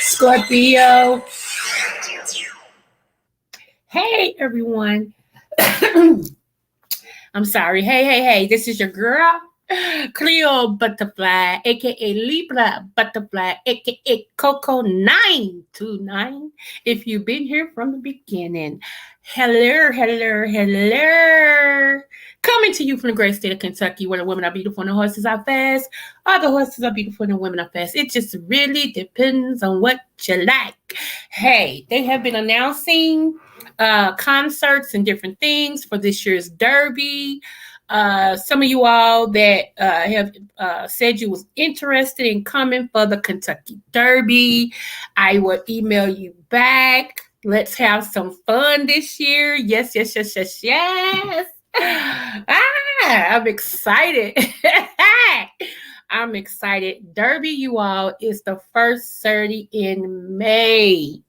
Scorpio. Hey, everyone. I'm sorry. Hey. This is your girl, Creole Butterfly, aka Libra Butterfly, aka Coco 929. If you've been here from the beginning, hello. Coming to you from the great state of Kentucky, where the women are beautiful and the horses are fast. All the horses are beautiful and the women are fast. It just really depends on what you like. Hey, they have been announcing concerts and different things for this year's Derby. Some of you all that have said you was interested in coming for the Kentucky Derby, I will email you back. Let's have some fun this year. Yes, yes, yes, yes, yes. I'm excited. I'm excited. Derby, you all, is the first Saturday in May.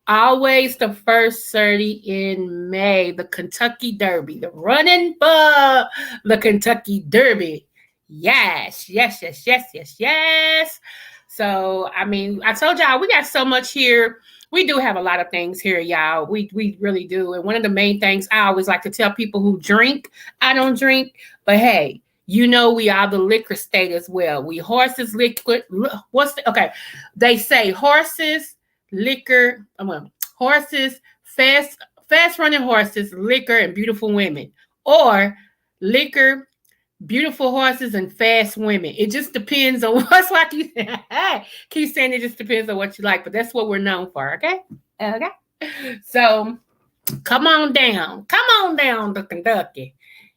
Always the first Saturday in May, the Kentucky Derby, the running for the Kentucky Derby. Yes, yes, yes, yes, yes, yes. So, I mean, I told y'all we got so much here. We do have a lot of things here, y'all. We really do. And one of the main things I always like to tell people who drink, I don't drink, but hey, you know we are the liquor state as well. We horses, liquid. Okay? They say horses, liquor, horses, fast running horses, liquor, and beautiful women, or liquor, beautiful horses, and fast women. It just depends on what's like you keep saying it just depends on what you like, but that's what we're known for, okay? Okay. So come on down. Come on down to Kentucky.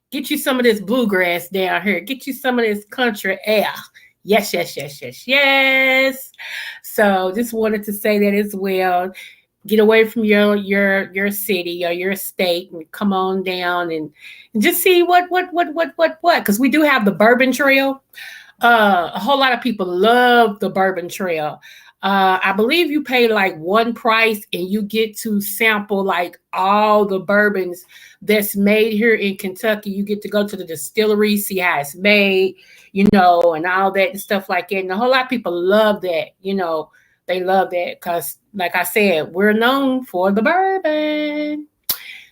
Get you some of this bluegrass down here. Get you some of this country air. Yes, yes, yes, yes, yes. So just wanted to say that as well. Get away from your city or your state and come on down and just see what because we do have the Bourbon Trail. A whole lot of people love the Bourbon Trail. I believe you pay like one price and you get to sample like all the bourbons that's made here in Kentucky. You get to go to the distillery, see how it's made, and all that and stuff like that. And a whole lot of people love that. They love that because, like I said, we're known for the bourbon.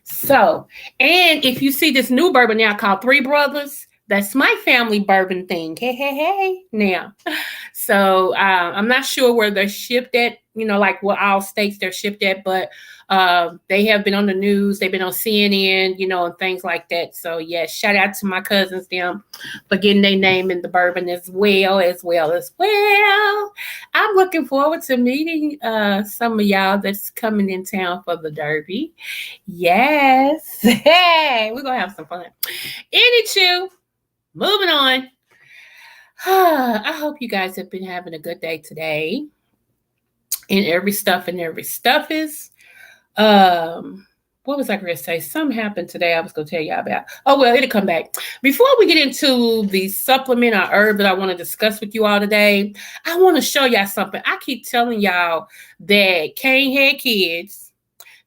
So, and if you see this new bourbon now called Three Brothers, that's my family bourbon thing. Hey, hey, hey. Now, so I'm not sure where they're shipped at, like what all states they're shipped at, but they have been on the news. They've been on CNN, and things like that. So, yeah, shout out to my cousins, them, for getting their name in the bourbon as well. I'm looking forward to meeting some of y'all that's coming in town for the Derby. Yes. Hey, we're going to have some fun. Anywho, moving on. I hope you guys have been having a good day today. And every stuff is. What was I going to say? Something happened today I was going to tell y'all about. Oh, well, it'll come back. Before we get into the supplement or herb that I want to discuss with you all today, I want to show y'all something. I keep telling y'all that Cain had kids.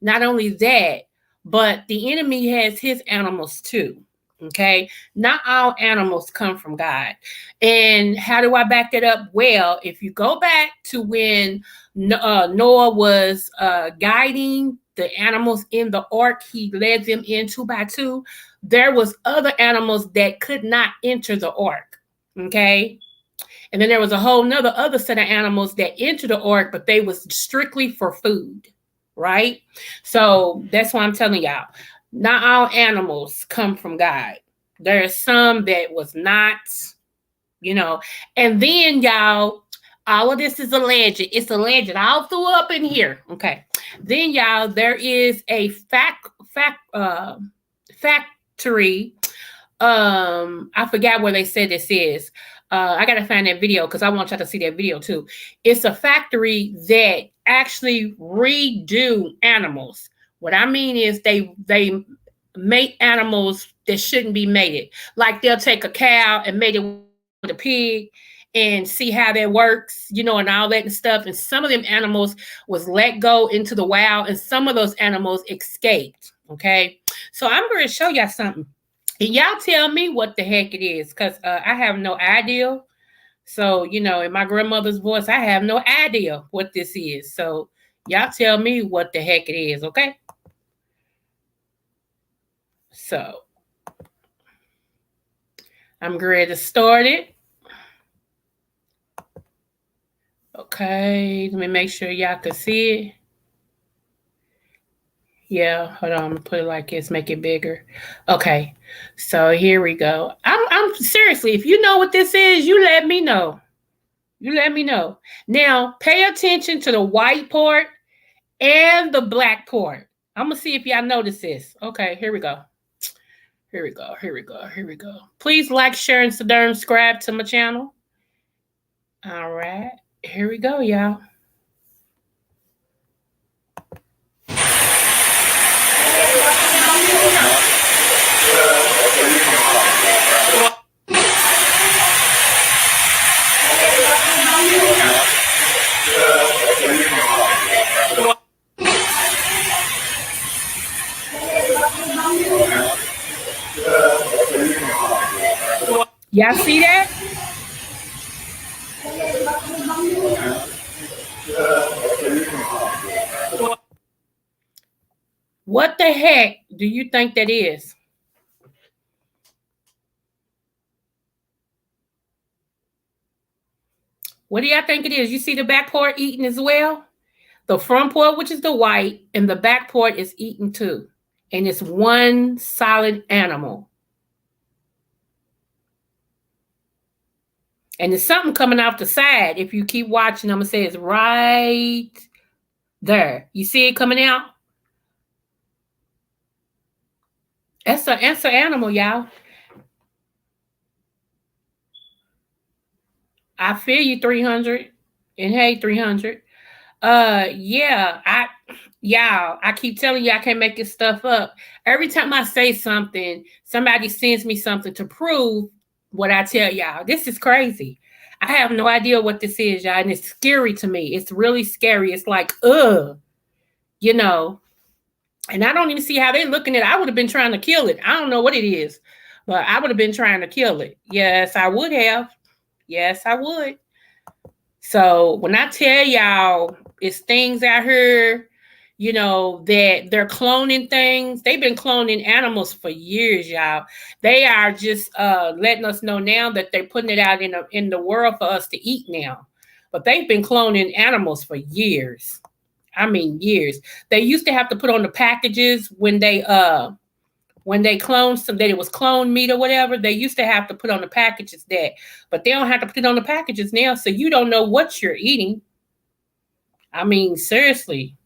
Not only that, but the enemy has his animals too. Okay, not all animals come from God. And how do I back that up? Well, if you go back to when Noah was guiding the animals in the ark, he led them in 2 by 2. There was other animals that could not enter the ark. Okay. And then there was a whole nother other set of animals that entered the ark, but they was strictly for food. Right. So that's why I'm telling y'all. Not all animals come from God. There are some that was not, And then, y'all, all of this is alleged. It's alleged. I'll throw up in here. Okay. Then, y'all, there is a factory. I forgot where they said this is. I gotta find that video because I want y'all to see that video too. It's a factory that actually redo animals. What I mean is they make animals that shouldn't be mated. Like they'll take a cow and mate it with a pig and see how that works, and all that and stuff. And some of them animals was let go into the wild and some of those animals escaped. Okay. So I'm going to show y'all something. And y'all tell me what the heck it is because I have no idea. So, in my grandmother's voice, I have no idea what this is. So y'all tell me what the heck it is, okay? So I'm ready to start it. Okay, let me make sure y'all can see it. Yeah, hold on. I'm gonna put it like this, make it bigger. Okay, so here we go. I'm seriously, if you know what this is, you let me know. You let me know. Now, pay attention to the white part and the black part. I'm gonna see if y'all notice this. Okay, here we go. Here we go. Here we go. Here we go. Please like, share, and subscribe to my channel. All right. Here we go, y'all. Y'all see that? What the heck do you think that is? What do y'all think it is? You see the back part eating as well? The front part, which is the white, and the back part is eaten too. And it's one solid animal. And there's something coming off the side. If you keep watching, I'm going to say it's right there. You see it coming out? That's an animal, y'all. I feel you, 300. And hey, 300. Yeah, y'all, I keep telling you I can't make this stuff up. Every time I say something, somebody sends me something to prove what I tell y'all. This is crazy. I have no idea what this is, y'all, and it's scary to me. It's really scary. It's like, you know, and I don't even see how they're looking at it. I would have been trying to kill it. I don't know what it is, but I would have been trying to kill it. Yes, I would have. Yes, I would. So when I tell y'all it's things out here, that they're cloning things. They've been cloning animals for years, y'all. They are just letting us know now that they're putting it out in the world for us to eat now. But they've been cloning animals for years. I mean years. They used to have to put on the packages when they cloned some that it was cloned meat or whatever. They used to have to put on the packages that, but they don't have to put it on the packages now, so you don't know what you're eating. I mean, seriously,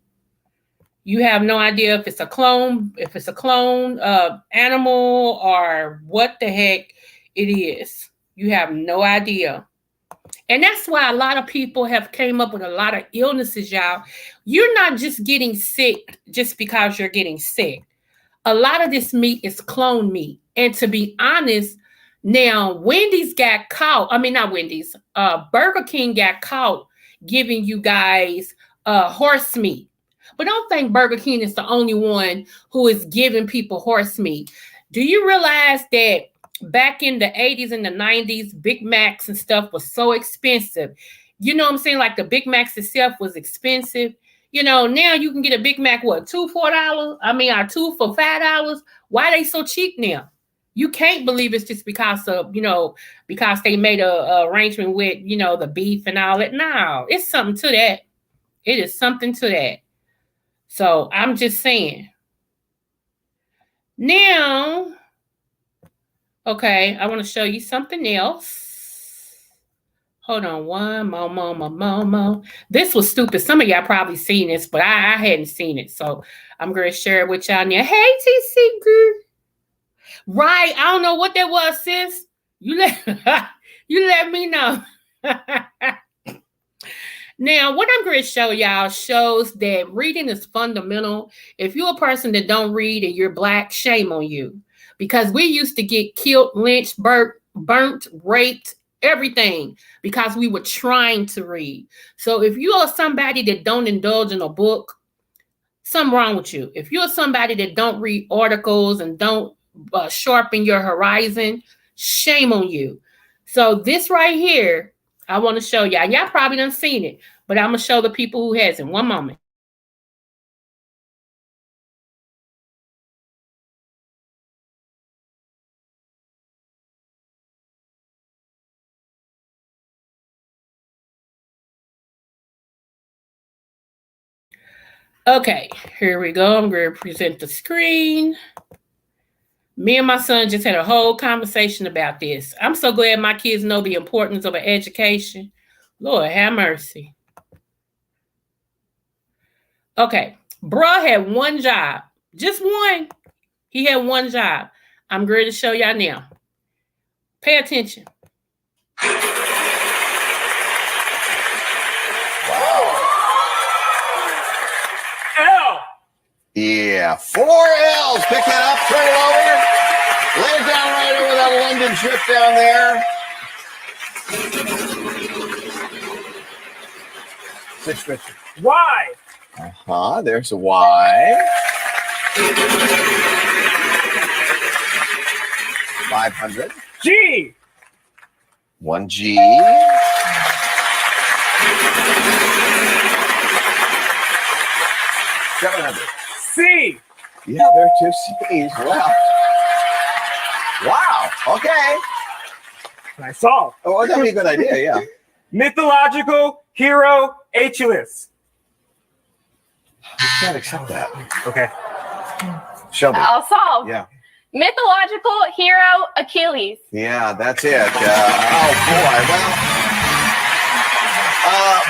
you have no idea if it's a clone, animal, or what the heck it is. You have no idea. And that's why a lot of people have came up with a lot of illnesses, y'all. You're not just getting sick just because you're getting sick. A lot of this meat is clone meat. And to be honest, now Wendy's got caught. I mean, not Wendy's. Burger King got caught giving you guys horse meat. But don't think Burger King is the only one who is giving people horse meat. Do you realize that back in the 80s and the 90s, Big Macs and stuff was so expensive? You know what I'm saying? Like the Big Macs itself was expensive. Now you can get a Big Mac, what, $2 for $4? I mean, or two for $5. Why are they so cheap now? You can't believe it's just because of, because they made a arrangement with, the beef and all that. No, it's something to that. It is something to that. So I'm just saying. Now, okay, I want to show you something else. Hold on one more. This was stupid. Some of y'all probably seen this, but I hadn't seen it. So I'm going to share it with y'all now. Hey, TC girl. Right. I don't know what that was, sis. You let me know. Now, what I'm going to show y'all shows that reading is fundamental. If you're a person that don't read and you're Black, shame on you. Because we used to get killed, lynched, burnt, raped, everything because we were trying to read. So if you are somebody that don't indulge in a book, something wrong with you. If you're somebody that don't read articles and don't sharpen your horizon, shame on you. So this right here, I want to show y'all. Y'all probably done seen it, but I'm going to show the people who hasn't. One moment. Okay, here we go. I'm going to present the screen. Me and my son just had a whole conversation about this. I'm so glad my kids know the importance of an education. Lord, have mercy. Okay, Bruh had one job. Just one. He had one job. I'm going to show y'all now. Pay attention. L. Yeah, 4 L's. Pick that up, turn it over. Lay it down right over that London trip down there. 650. Y. There's a Y. 500. G. 1 G. 700. C. Yeah, there are 2 C's. Wow. Okay. I solve. Oh, that'd be a good idea. Yeah. Mythological hero Achilles. You can't accept that. Okay. Shelby. I'll solve. Yeah. Mythological hero Achilles. Yeah, that's it. Oh boy.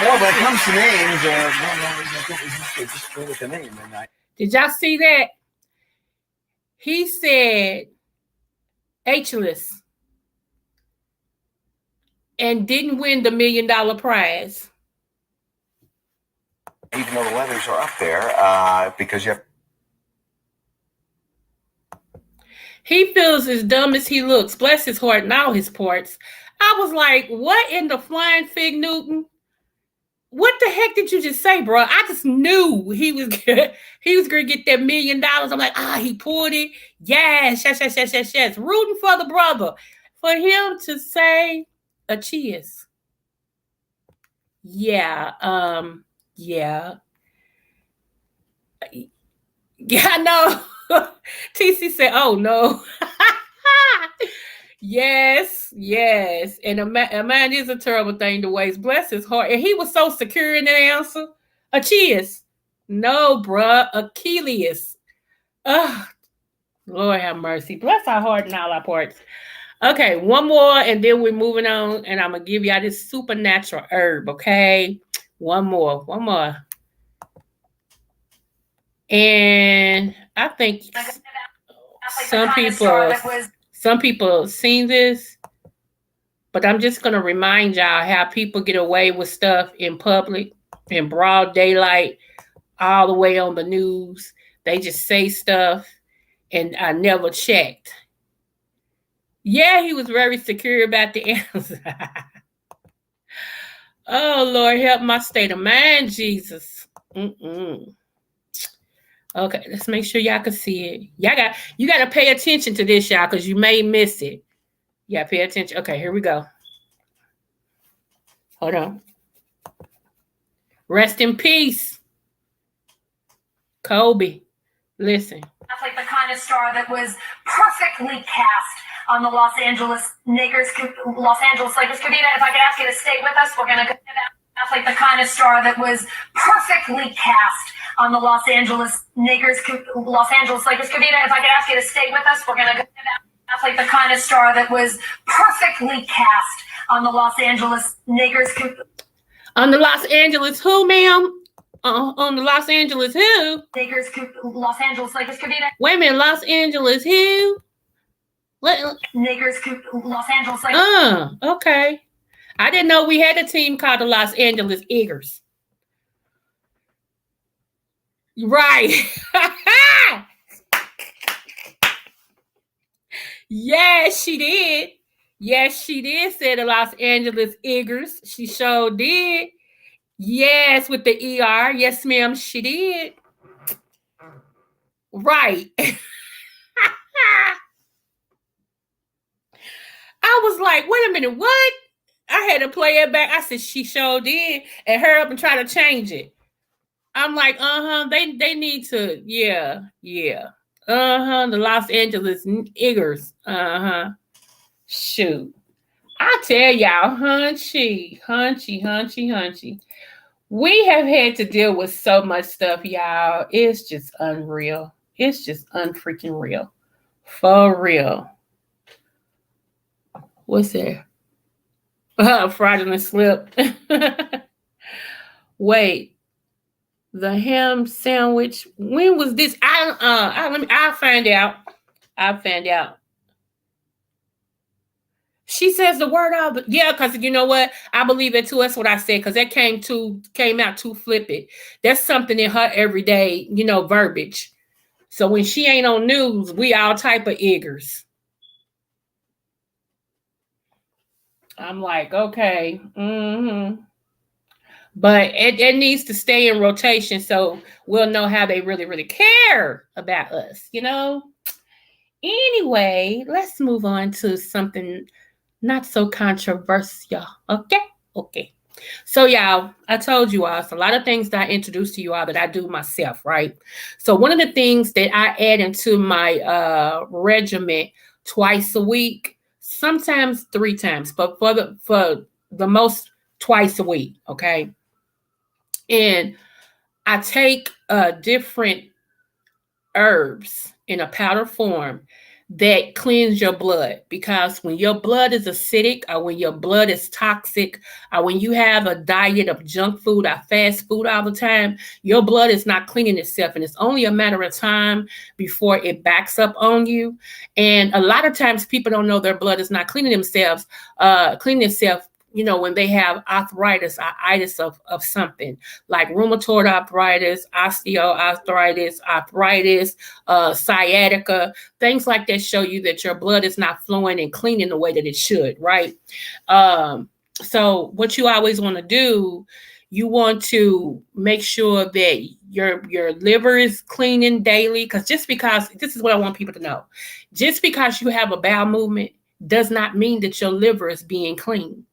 Well, when it comes to names, just go with the name. Did y'all see that? He said Achilles and didn't win the $1 million prize. Even though the letters are up there, because you have. He feels as dumb as he looks. Bless his heart and all his parts. I was like, what in the flying fig Newton? What the heck did you just say, bro? I just knew he was going to get that $1 million. I'm like, he pulled it. Yes. Rooting for the brother. For him to say a cheers. Yeah. Yeah, I know. TC said, oh, no. Yes. And a man is a terrible thing to waste. Bless his heart. And he was so secure in that answer. Achilles. No, bruh. Achilles. Oh, Lord have mercy. Bless our heart and all our parts. Okay, one more, and then we're moving on. And I'm going to give y'all this supernatural herb, okay? One more. And I think some people seen this, but I'm just going to remind y'all how people get away with stuff in public, in broad daylight, all the way on the news. They just say stuff, and I never checked. Yeah, he was very secure about the answer. Oh, Lord, help my state of mind, Jesus. Okay, let's make sure y'all can see it. You got to pay attention to this, y'all, because you may miss it. Yeah, pay attention. Okay, here we go. Hold on. Rest in peace, Kobe. Listen. That's like the kind of star that was perfectly cast on the Los Angeles Lakers Cabina. If I could ask you to stay with us, we're going to go. That's like the kind of star that was perfectly cast on the Los Angeles Lakers Cabina. If I could ask you to stay with us, we're going to go. That's like the kind of star that was perfectly cast on the Los Angeles Lakers. On the Los Angeles who, ma'am? On the Los Angeles who? Los Angeles Lakers Cabina. Wait a minute, Los Angeles who? Lakers Los Angeles Lakers. Okay. I didn't know we had a team called the Los Angeles Eagles. Right. Yes, she did. Say the Los Angeles Eagles. She sure did. Yes, with the ER. Yes, ma'am, she did. Right. I was like, wait a minute, what? I had to play it back. I said, she sure did. And hurry up and try to change it. I'm like, they need to, yeah. The Los Angeles Eagles. Shoot. I tell y'all, hunchy. We have had to deal with so much stuff, y'all. It's just unreal. It's just unfreaking real. For real. What's that? Fraudulent slip. Wait. The ham sandwich. When was this? I'll find out. I'll find out. She says the word out, but yeah, because you know what? I believe it too. That's what I said, because that came out too flippant. That's something in her everyday, verbiage. So when she ain't on news, we all type of eggers. I'm like, okay, but it needs to stay in rotation so we'll know how they really, really care about us, Anyway, let's move on to something not so controversial. Okay? Okay. So, y'all, I told you all, it's a lot of things that I introduced to you all that I do myself, right? So, one of the things that I add into my regimen twice a week, sometimes 3 times, but for the most twice a week, okay? And I take different herbs in a powder form that cleanse your blood, because when your blood is acidic, or when your blood is toxic, or when you have a diet of junk food or fast food all the time, your blood is not cleaning itself, and it's only a matter of time before it backs up on you. And a lot of times people don't know their blood is not cleaning itself, when they have arthritis or itis of something like rheumatoid arthritis, arthritis, sciatica, things like that show you that your blood is not flowing and cleaning the way that it should, right? So what you always want to do, you want to make sure that your liver is cleaning daily, because this is what I want people to know. Just because you have a bowel movement does not mean that your liver is being clean.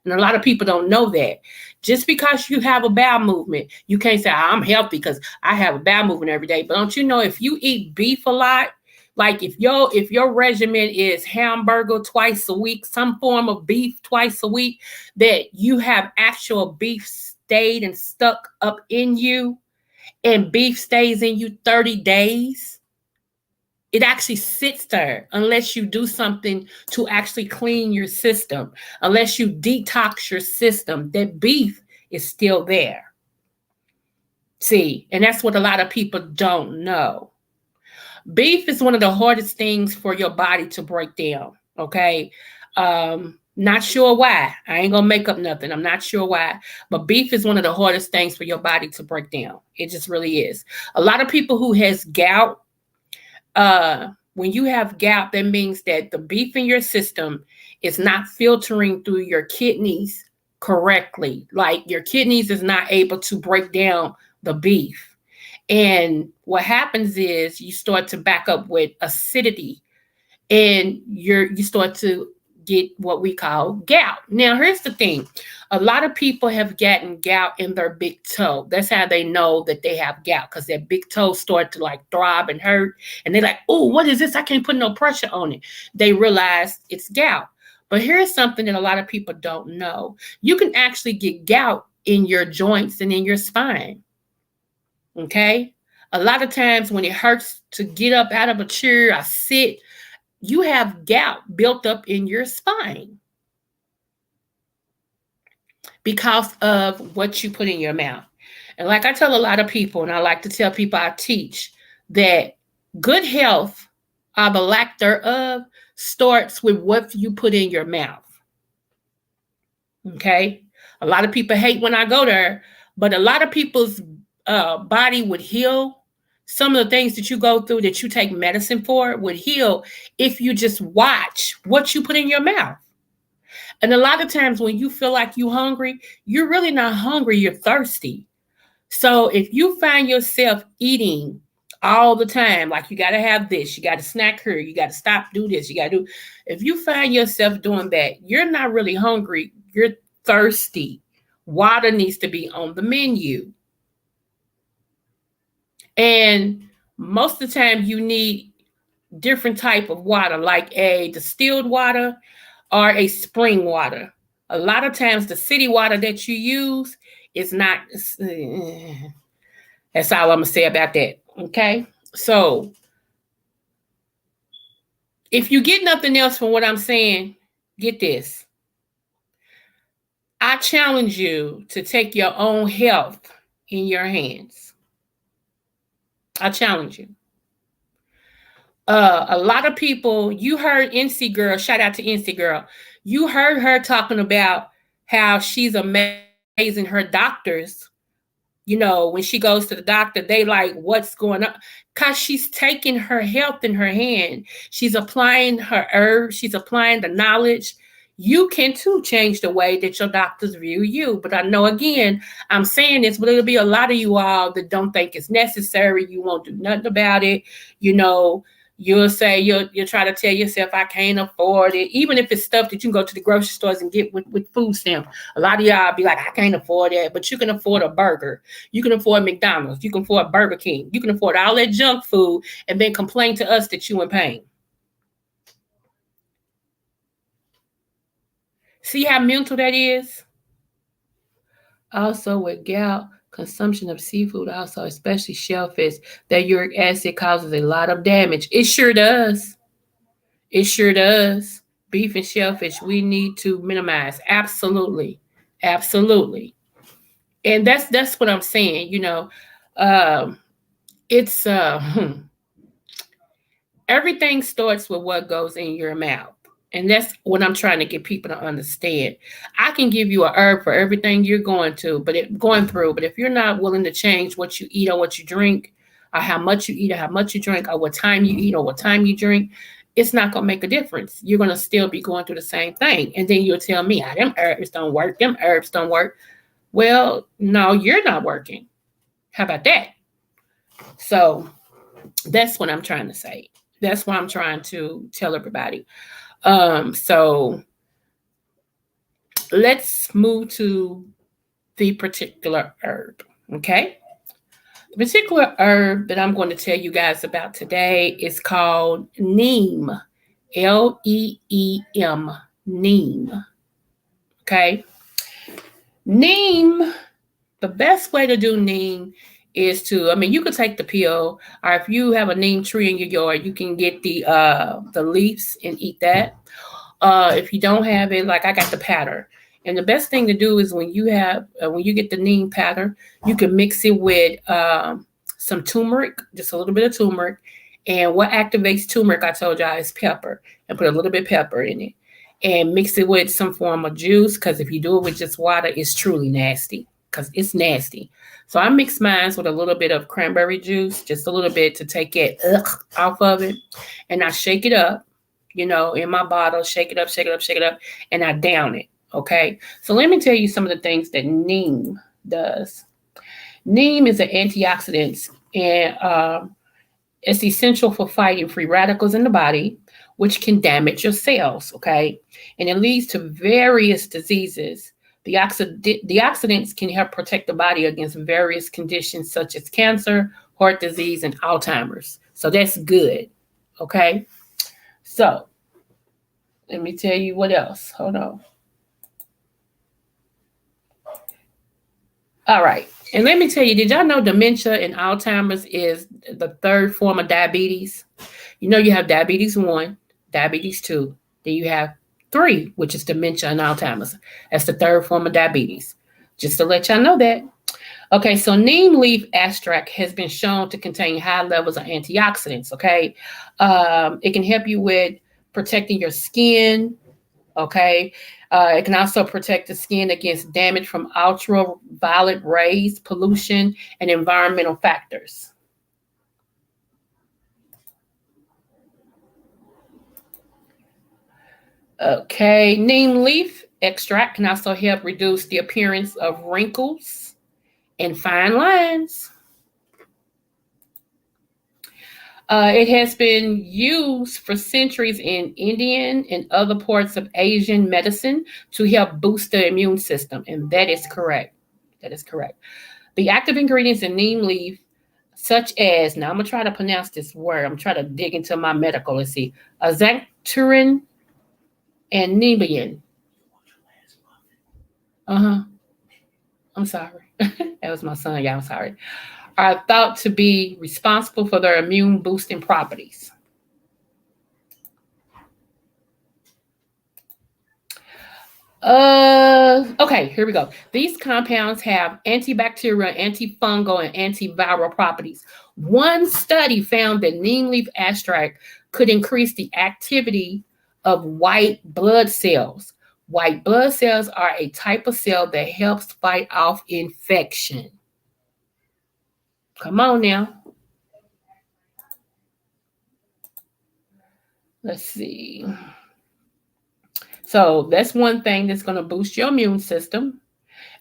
And a lot of people don't know that. Just because you have a bowel movement, you can't say, I'm healthy because I have a bowel movement every day. But don't you know, if you eat beef a lot, like if your regimen is hamburger twice a week, some form of beef twice a week, that you have actual beef stayed and stuck up in you, and beef stays in you 30 days, it actually sits there unless you do something to actually clean your system, unless you detox your system. That beef is still there. See, and that's what a lot of people don't know. Beef is one of the hardest things for your body to break down, okay? Not sure why. I ain't gonna make up nothing. I'm not sure why. But beef is one of the hardest things for your body to break down. It just really is. A lot of people who has gout, when you have gout, that means that the beef in your system is not filtering through your kidneys correctly. Like your kidneys is not able to break down the beef. And what happens is you start to back up with acidity, and you start to get what we call gout. Now, here's the thing. A lot of people have gotten gout in their big toe. That's how they know that they have gout, because their big toes start to like throb and hurt. And they're like, oh, what is this? I can't put no pressure on it. They realize it's gout. But here's something that a lot of people don't know. You can actually get gout in your joints and in your spine. Okay? A lot of times when it hurts to get up out of a chair or sit, you have gout built up in your spine because of what you put in your mouth. And like I tell a lot of people, and I like to tell people I teach, that good health, or the lack thereof, starts with what you put in your mouth. Okay? A lot of people hate when I go there, but a lot of people's body would heal. Some of the things that you go through that you take medicine for would heal if you just watch what you put in your mouth. And a lot of times when you feel like you're hungry, you're really not hungry, you're thirsty. So if you find yourself eating all the time, like you got to have this, you got to snack here, you got to stop, do this, you got to do. If you find yourself doing that, you're not really hungry, you're thirsty. Water needs to be on the menu. And most of the time you need different type of water, like a distilled water or a spring water. A lot of times the city water that you use is not, that's all I'm gonna say about that. Okay. So if you get nothing else from what I'm saying, get this. I challenge you to take your own health in your hands. I challenge you. A lot of people, you heard NC Girl, shout out to NC Girl. You heard her talking about how she's amazing her doctors. When she goes to the doctor, they like, what's going on? Because she's taking her health in her hand. She's applying her herbs, she's applying the knowledge. You can too change the way that your doctors view you. But I know, again, I'm saying this, but it'll be a lot of you all that don't think it's necessary. You won't do nothing about it. You know, you'll say, you'll try to tell yourself, I can't afford it. Even if it's stuff that you can go to the grocery stores and get with food stamps. A lot of y'all be like, I can't afford that. But you can afford a burger. You can afford McDonald's. You can afford Burger King. You can afford all that junk food and then complain to us that you in pain. See how mental that is? Also, with gout, consumption of seafood, also especially shellfish, that uric acid causes a lot of damage. It sure does. It sure does. Beef and shellfish, we need to minimize. Absolutely. Absolutely. And that's what I'm saying. It's everything starts with what goes in your mouth. And that's what I'm trying to get people to understand. I can give you a herb for everything you're going through, but if you're not willing to change what you eat or what you drink, or how much you eat or how much you drink, or what time you eat or what time you drink, it's not gonna make a difference. You're gonna still be going through the same thing. And then you'll tell me, them herbs don't work, them herbs don't work. Well, no, you're not working. How about that? So that's what I'm trying to say. That's what I'm trying to tell everybody. So let's move to the particular herb. Okay. The particular herb that I'm going to tell you guys about today is called neem. Leem. Neem. Okay. Neem, the best way to do neem is you could take the peel, or if you have a neem tree in your yard, you can get the leaves and eat that. If you don't have it, like I got the powder. And the best thing to do is when you get the neem powder, you can mix it with some turmeric, just a little bit of turmeric. And what activates turmeric, I told y'all, is pepper. And put a little bit of pepper in it. And mix it with some form of juice, because if you do it with just water, it's truly nasty, because it's nasty. So I mix mine with a little bit of cranberry juice, just a little bit to take it off of it. And I shake it up, in my bottle, shake it up, and I down it. Okay. So let me tell you some of the things that neem does. Neem is an antioxidant, and it's essential for fighting free radicals in the body, which can damage your cells. Okay. And it leads to various diseases. The oxidants can help protect the body against various conditions such as cancer, heart disease, and Alzheimer's. So that's good. Okay. So let me tell you what else. Hold on. All right. And let me tell you, did y'all know dementia and Alzheimer's is the third form of diabetes? You have diabetes 1, diabetes 2, then you have 3, which is dementia and Alzheimer's. That's the third form of diabetes. Just to let y'all know that. Okay, so neem leaf extract has been shown to contain high levels of antioxidants, okay? It can help you with protecting your skin, okay? It can also protect the skin against damage from ultraviolet rays, pollution, and environmental factors. Okay, neem leaf extract can also help reduce the appearance of wrinkles and fine lines. It has been used for centuries in Indian and other parts of Asian medicine to help boost the immune system, and that is correct. That is correct. The active ingredients in neem leaf, such as, now I'm going to try to pronounce this word. I'm trying to dig into my medical. Let's see. Azathioprine and Nebian. I'm sorry. That was my son. Yeah, I'm sorry. Are thought to be responsible for their immune boosting properties. Okay, here we go. These compounds have antibacterial, antifungal, and antiviral properties. One study found that neem leaf extract could increase the activity of white blood cells. White blood cells are a type of cell that helps fight off infection. Come on now. Let's see. So that's one thing that's going to boost your immune system.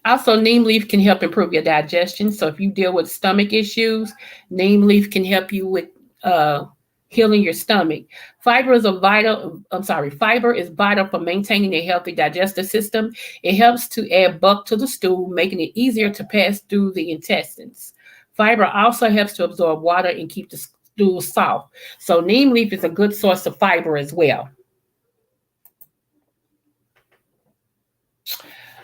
Also, neem leaf can help improve your digestion. So if you deal with stomach issues, neem leaf can help you with uh, healing your stomach. Fiber is vital for maintaining a healthy digestive system. It helps to add bulk to the stool, making it easier to pass through the intestines. Fiber also helps to absorb water and keep the stool soft. So neem leaf is a good source of fiber as well.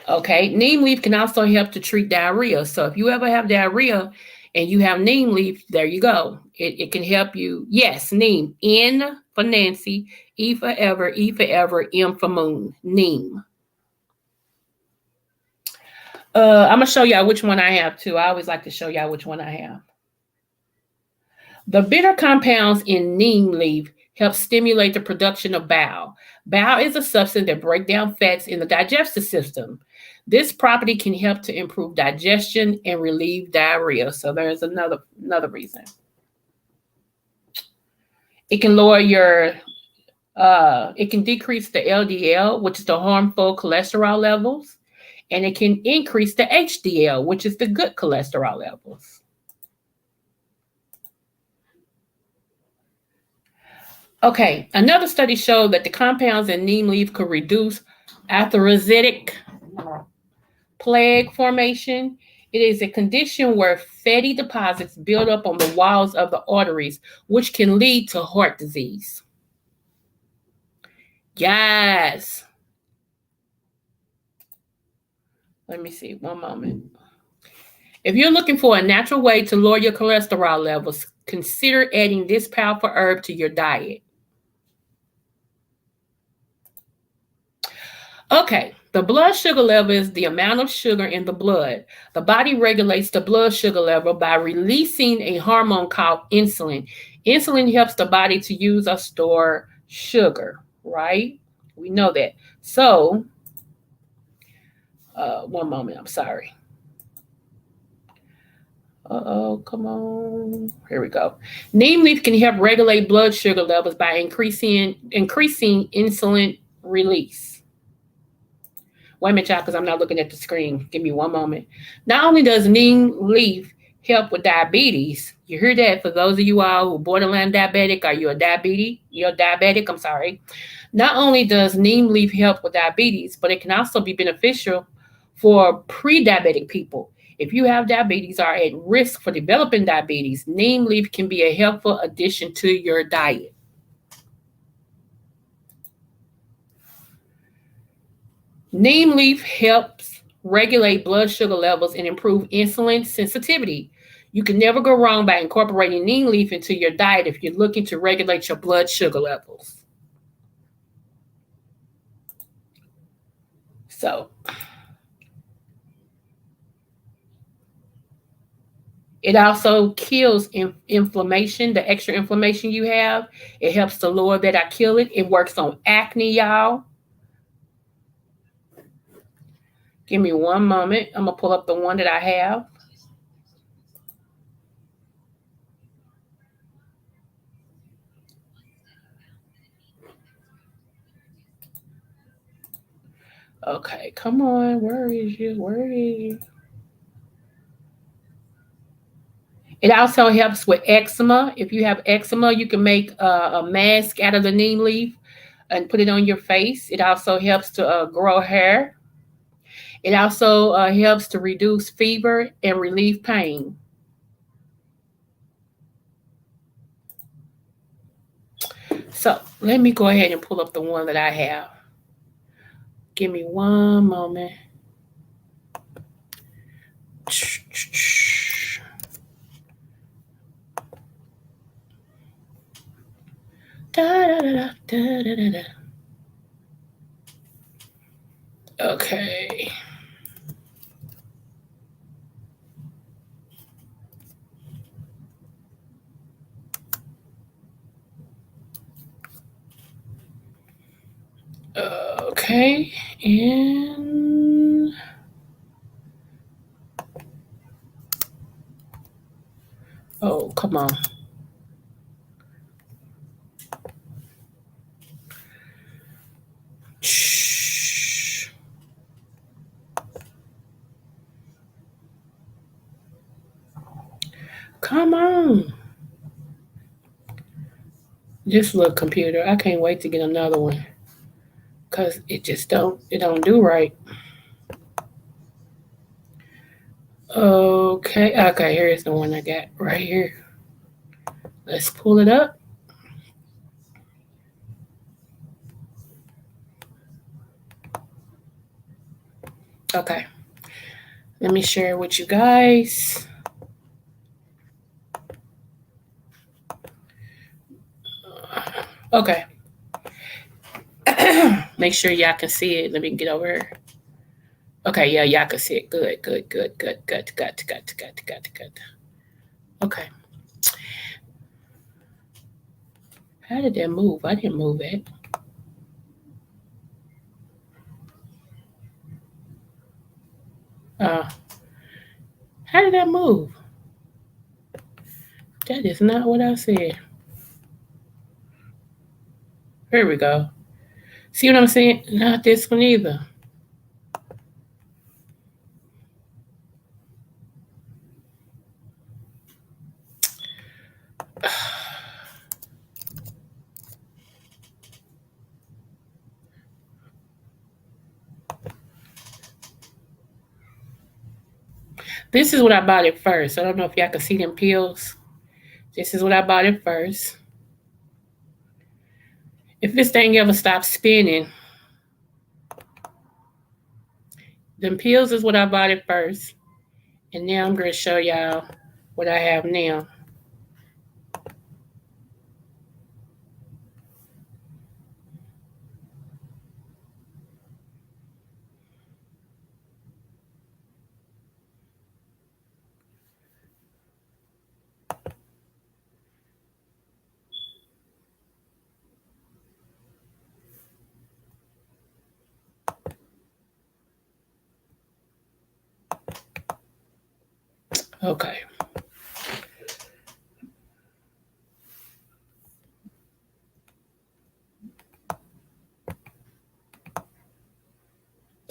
Okay, neem leaf can also help to treat diarrhea. So if you ever have diarrhea and you have neem leaf, there you go. It can help you. Yes, neem. N for Nancy, E for ever, E for ever, M for moon. Neem. I'm gonna show y'all which one I have too. I always like to show y'all which one I have. The bitter compounds in neem leaf help stimulate the production of bile. Bile is a substance that breaks down fats in the digestive system. This property can help to improve digestion and relieve diarrhea. So there's another reason. It can lower your it can decrease the LDL, which is the harmful cholesterol levels, and it can increase the HDL, which is the good cholesterol levels. Okay, another study showed that the compounds in neem leaf could reduce atherosclerotic plaque formation. It is a condition where fatty deposits build up on the walls of the arteries, which can lead to heart disease. Yes. Let me see, one moment. If you're looking for a natural way to lower your cholesterol levels, consider adding this powerful herb to your diet. Okay, the blood sugar level is the amount of sugar in the blood. The body regulates the blood sugar level by releasing a hormone called insulin. Insulin helps the body to use or store sugar, right? We know that. So, one moment, I'm sorry. Come on. Here we go. Neem leaf can help regulate blood sugar levels by increasing insulin release. Wait a minute, y'all, because I'm not looking at the screen. Give me one moment. Not only does neem leaf help with diabetes, you hear that for those of you all who are borderline diabetic, or you're diabetic, I'm sorry. Not only does neem leaf help with diabetes, but it can also be beneficial for pre-diabetic people. If you have diabetes or are at risk for developing diabetes, neem leaf can be a helpful addition to your diet. Neem leaf helps regulate blood sugar levels and improve insulin sensitivity. You can never go wrong by incorporating neem leaf into your diet if you're looking to regulate your blood sugar levels. So, it also kills inflammation, the extra inflammation you have. It helps to lower that. I kill it. It works on acne, y'all. Give me one moment. I'm going to pull up the one that I have. Okay, come on. Where is you? It also helps with eczema. If you have eczema, you can make a mask out of the neem leaf and put it on your face. It also helps to grow hair. It also helps to reduce fever and relieve pain. So let me go ahead and pull up the one that I have. Give me one moment. Okay. Okay. Okay. And oh, come on. Shh. Come on. This little computer. I can't wait to get another one. Cause it don't do right. Okay, here's the one I got right here. Let's pull it up. Okay. Let me share it with you guys. Okay. Make sure y'all can see it. Let me get over here. Okay, yeah, y'all can see it. Good. Okay. How did that move? I didn't move it. How did that move? That is not what I said. Here we go. See what I'm saying? Not this one either. This is what I bought it first. I don't know if y'all can see them peels. This is what I bought it first. If this thing ever stops spinning, them peels is what I bought it first. And now I'm going to show y'all what I have now. Okay.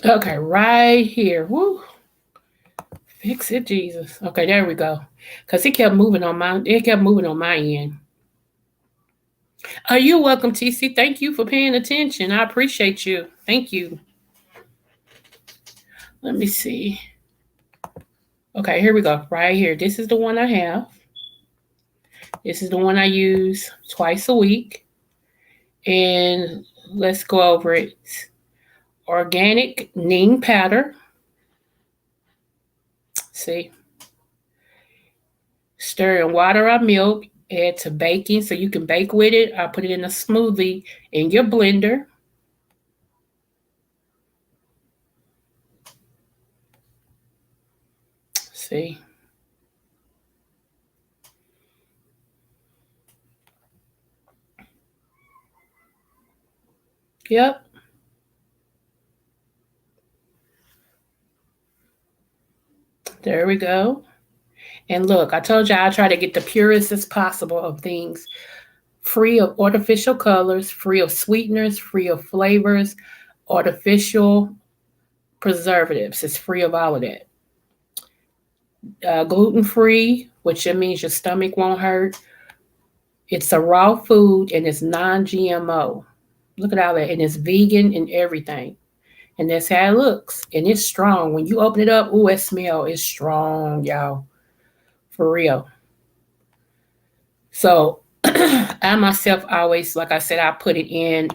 Okay, right here. Woo. Fix it, Jesus. Okay, there we go. Because it kept moving on my end. You're welcome, TC. Thank you for paying attention. I appreciate you. Thank you. Let me see. Okay, here we go. Right here. This is the one I have. This is the one I use twice a week. And let's go over it. Organic neem powder. See? Stir in water or milk. Add to baking so you can bake with it. I put it in a smoothie in your blender. See? Yep. There we go. And look, I told you I try to get the purest as possible of things. Free of artificial colors, free of sweeteners, free of flavors, artificial preservatives. It's free of all of that. Gluten-free, which means your stomach won't hurt. It's a raw food and it's non-GMO. Look at all that. And it's vegan and everything. And that's how it looks. And it's strong. When you open it up, ooh, it smells. It's strong, y'all. For real. So I myself always, like I said, I put it in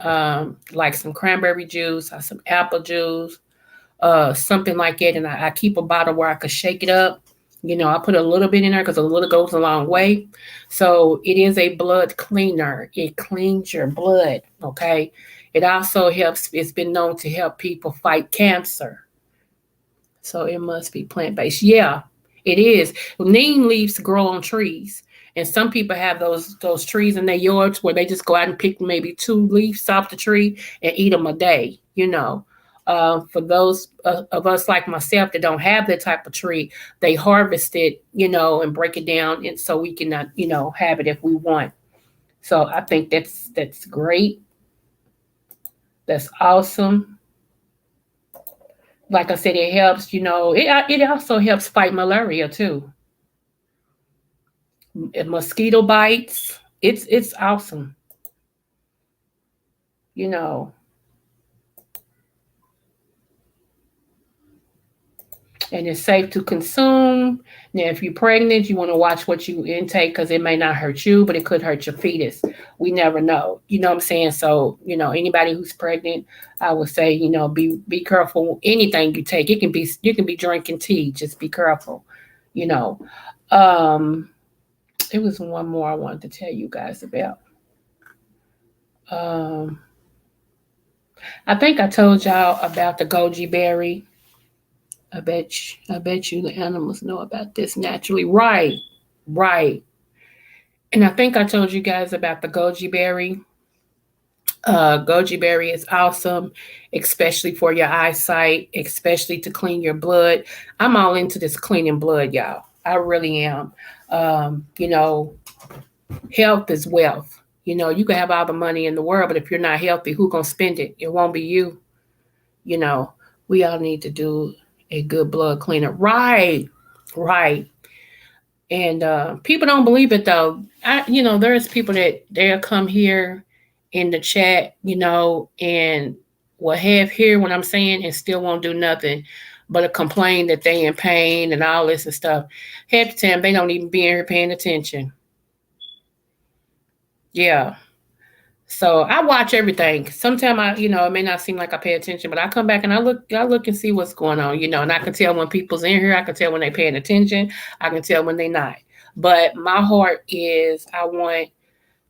like some cranberry juice or some apple juice, something like that. And I keep a bottle where I could shake it up. You know, I put a little bit in there because a little goes a long way. So it is a blood cleaner. It cleans your blood, okay? It also helps, it's been known to help people fight cancer. So it must be plant based. Yeah, it is. Neem leaves grow on trees. And some people have those trees in their yards where they just go out and pick maybe 2 leaves off the tree and eat them a day, you know. For those of us like myself that don't have that type of tree, they harvest it, you know, and break it down, and so we can, you know, have it if we want. So I think that's great. That's awesome. Like I said, it helps. You know, it also helps fight malaria too. Mosquito bites. It's awesome. You know, and it's safe to consume. Now, if you're pregnant, you want to watch what you intake because it may not hurt you, but it could hurt your fetus. We never know. You know what I'm saying? So, you know, anybody who's pregnant, I would say, you know, be careful. Anything you take, you can be drinking tea. Just be careful. You know, um, it was one more I wanted to tell you guys about. Um, I think I told y'all about the goji berry. I bet you the animals know about this naturally. Right, right. And I think I told you guys about the goji berry. Goji berry is awesome, especially for your eyesight, especially to clean your blood. I'm all into this cleaning blood, y'all. I really am. You know, health is wealth. You know, you can have all the money in the world, but if you're not healthy, who gonna spend it? It won't be you. You know, we all need to do a good blood cleaner. Right, right. And people don't believe it though. You know, there's people that they'll come here in the chat, you know, and will have hear what I'm saying and still won't do nothing but complain that they in pain and all this and stuff. Half the time they don't even be in here paying attention. Yeah. So I watch everything. Sometimes you know, it may not seem like I pay attention, but I come back and I look and see what's going on, you know, and I can tell when people's in here. I can tell when they paying attention. I can tell when they not. But my heart is I want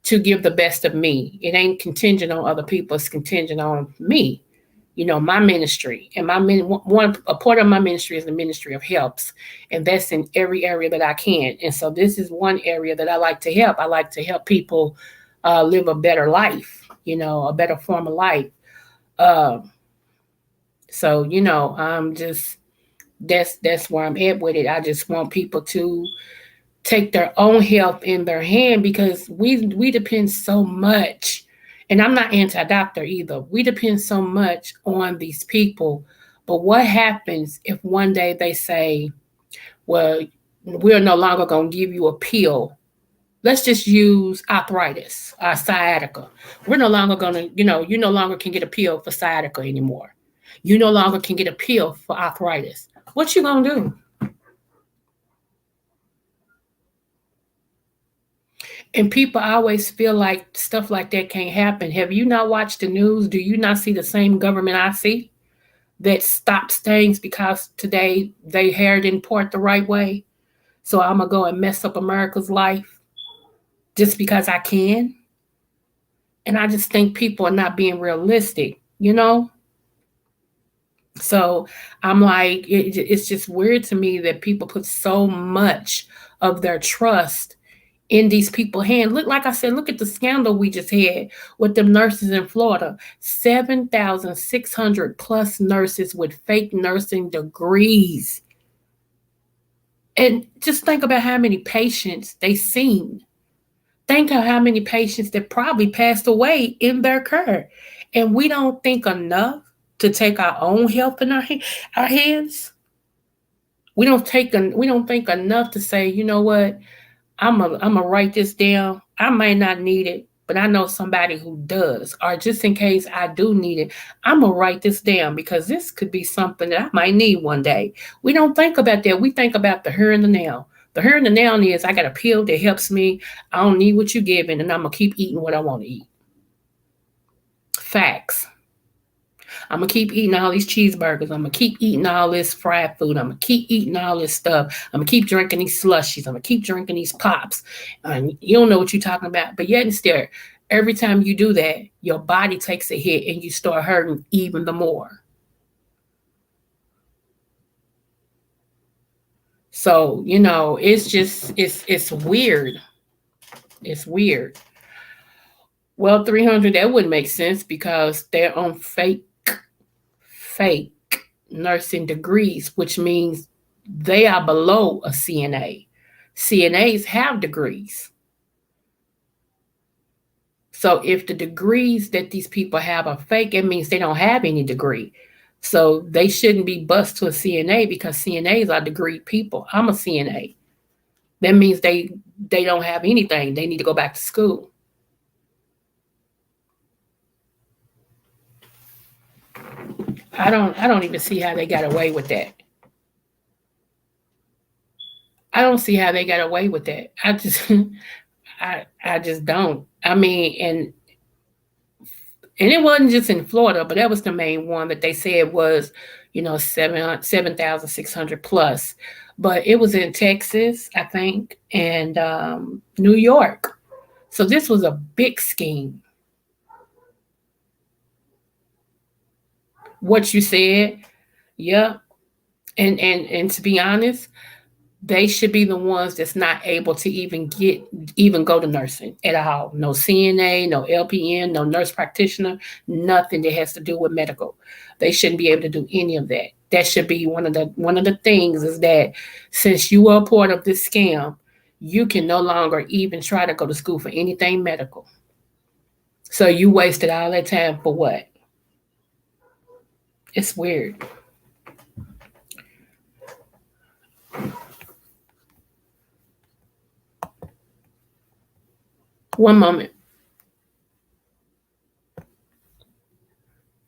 to give the best of me. It ain't contingent on other people. It's contingent on me. You know, my ministry and one a part of my ministry is the ministry of helps, and that's in every area that I can. And so this is one area that I like to help. I like to help people live a better life, you know, a better form of life. Um, so you know, I'm just that's where I'm at with it. I just want people to take their own health in their hand because we depend so much. And I'm not anti-doctor either. We depend so much on these people. But what happens if one day they say, well, we're no longer going to give you a pill. Let's just use arthritis, sciatica. We're no longer going to, you know, you no longer can get a pill for sciatica anymore. You no longer can get a pill for arthritis. What you going to do? And people always feel like stuff like that can't happen. Have you not watched the news? Do you not see the same government I see that stops things because today they hair didn't part the right way? So I'm going to go and mess up America's life just because I can? And I just think people are not being realistic, you know? So I'm like, it's just weird to me that people put so much of their trust in these people's hands. Look, like I said, look at the scandal we just had with them nurses in Florida. 7,600 plus nurses with fake nursing degrees. And just think about how many patients they seen. Think of how many patients that probably passed away in their care. And we don't think enough to take our own health in our hands. We don't think enough to say, you know what? I'm gonna write this down. I might not need it, but I know somebody who does. Or just in case I do need it, I'm gonna write this down because this could be something that I might need one day. We don't think about that. We think about the here and the now. The here and the now is I got a pill that helps me. I don't need what you're giving, and I'm gonna keep eating what I want to eat. Facts. I'm gonna keep eating all these cheeseburgers. I'm gonna keep eating all this fried food. I'm gonna keep eating all this stuff. I'm gonna keep drinking these slushies. I'm gonna keep drinking these pops. And you don't know what you're talking about, but yet and still, Every time you do that, your body takes a hit and you start hurting even the more. So, it's just it's weird. It's weird. Well, 300, that wouldn't make sense because they're on fake nursing degrees, which means they are below a CNA. CNAs have degrees. So if the degrees that these people have are fake, it means they don't have any degree. So they shouldn't be bused to a CNA because CNAs are degreed people. I'm a CNA. That means they don't have anything. They need to go back to school. I don't even see how they got away with that. I don't see how they got away with that. I just I just don't. I mean, and it wasn't just in Florida, but that was the main one that they said was, 7,600 plus. But it was in Texas, I think, and New York. So this was a big scheme. What you said, yeah. And to be honest, they should be the ones that's not able to even go to nursing at all. No CNA, no LPN, no nurse practitioner, nothing that has to do with medical. They shouldn't be able to do any of that. That should be one of the things is that since you are a part of this scam, you can no longer even try to go to school for anything medical. So you wasted all that time for what? It's weird. One moment.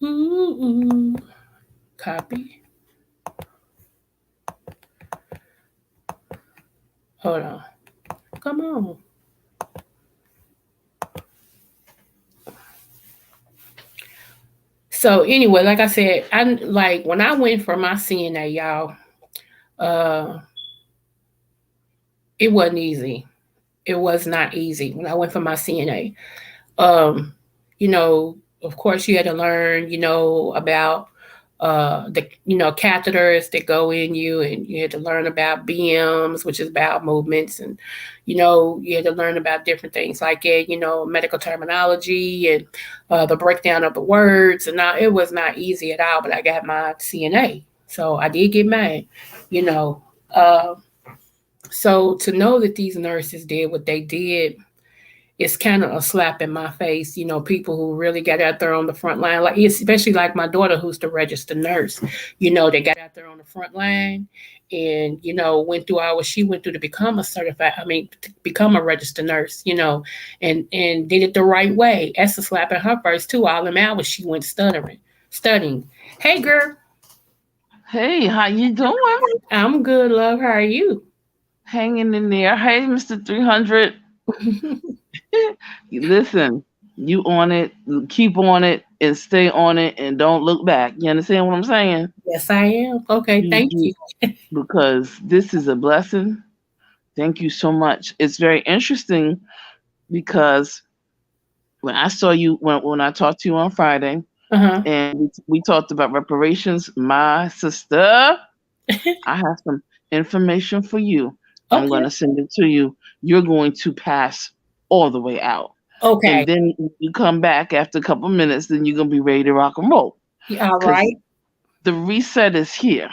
Ooh, copy. Hold on. Come on. So anyway, like I said, I like when I went for my CNA, y'all, uh, it wasn't easy. It was not easy when I went for my CNA. Um, of course you had to learn, about the catheters that go in you, and you had to learn about BMs, which is bowel movements, and you had to learn about different things like it, medical terminology and the breakdown of the words, and now it was not easy at all. But I got my CNA, so I did get mine, you know. Uh, so to know that these nurses did what they did, it's kind of a slap in my face. People who really got out there on the front line, like especially like my daughter, who's the registered nurse. They got out there on the front line, and went through all what she went through to become a certified. I mean, to become a registered nurse. And did it the right way. That's a slap in her face too. All them hours she went studying. Hey, girl. Hey, how you doing? I'm good, love. How are you? Hanging in there. Hey, Mr. 300. Listen, you on it, keep on it, and stay on it, and don't look back. You understand what I'm saying? Yes, I am. Okay, thank you. Because this is a blessing. Thank you so much. It's very interesting because when I saw you, when I talked to you on Friday, and we talked about reparations, my sister, I have some information for you. I'm going to send it to you. You're going to pass all the way out. Okay. And then you come back after a couple minutes, then you're going to be ready to rock and roll. All right. The reset is here.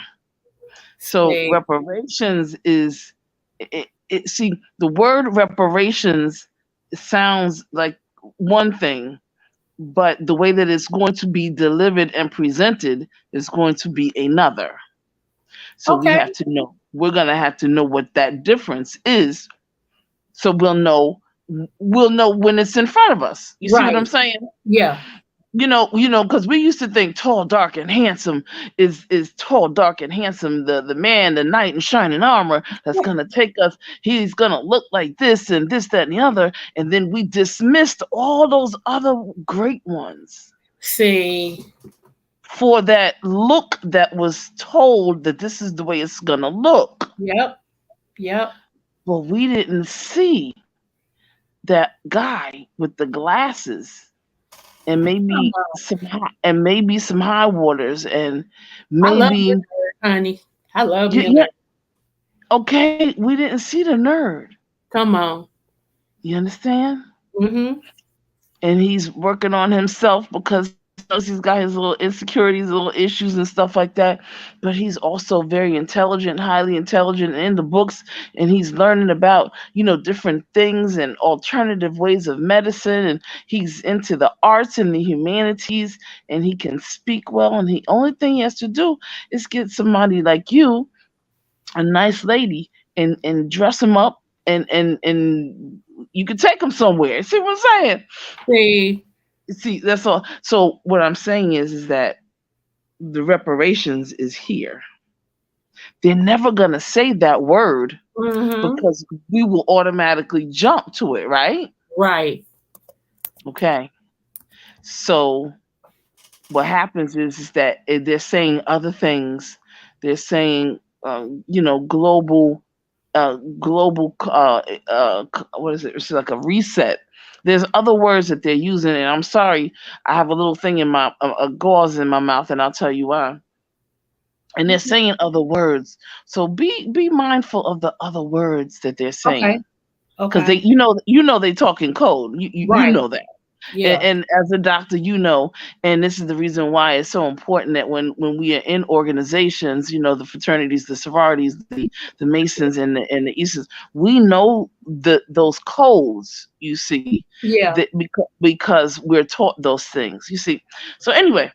So reparations is, see, the word reparations sounds like one thing, but the way that it's going to be delivered and presented is going to be another. So we have to know. We're going to have to know what that difference is, so we'll know when it's in front of us. You see what I'm saying? Yeah. Because we used to think tall, dark, and handsome is tall, dark, and handsome. The man, the knight in shining armor that's going to take us. He's going to look like this and this, that, and the other. And then we dismissed all those other great ones. See. For that look that was told that this is the way it's going to look. Yep. But we didn't see that guy with the glasses and Come maybe on. some high waters and I love me maybe a nerd, honey. I love me a yeah, nerd. okay, we didn't see the nerd. Come on. You understand? Mm-hmm. And he's working on himself because he knows he's got his little insecurities, little issues, and stuff like that. But he's also very intelligent, highly intelligent in the books, and he's learning about different things and alternative ways of medicine, and he's into the arts and the humanities, and he can speak well. And the only thing he has to do is get somebody like you, a nice lady, and dress him up, and you can take him somewhere. See what I'm saying? See. See, that's all. So what I'm saying is that the reparations is here. They're never gonna say that word Mm-hmm. because we will automatically jump to it, right? Right. Okay. So what happens is that they're saying other things. They're saying, global. What is it? It's like a reset. There's other words that they're using, and I'm sorry, I have a little thing in my a gauze in my mouth, and I'll tell you why. And they're saying other words, so be mindful of the other words that they're Okay. saying, because they Okay. they talking code. You Right. know that. And, Yeah. and as a doctor, and this is the reason why it's so important that when we are in organizations, the fraternities, the sororities, the Masons, and the Easters, we know those codes. You see, Yeah. that because we're taught those things. You see, so anyway,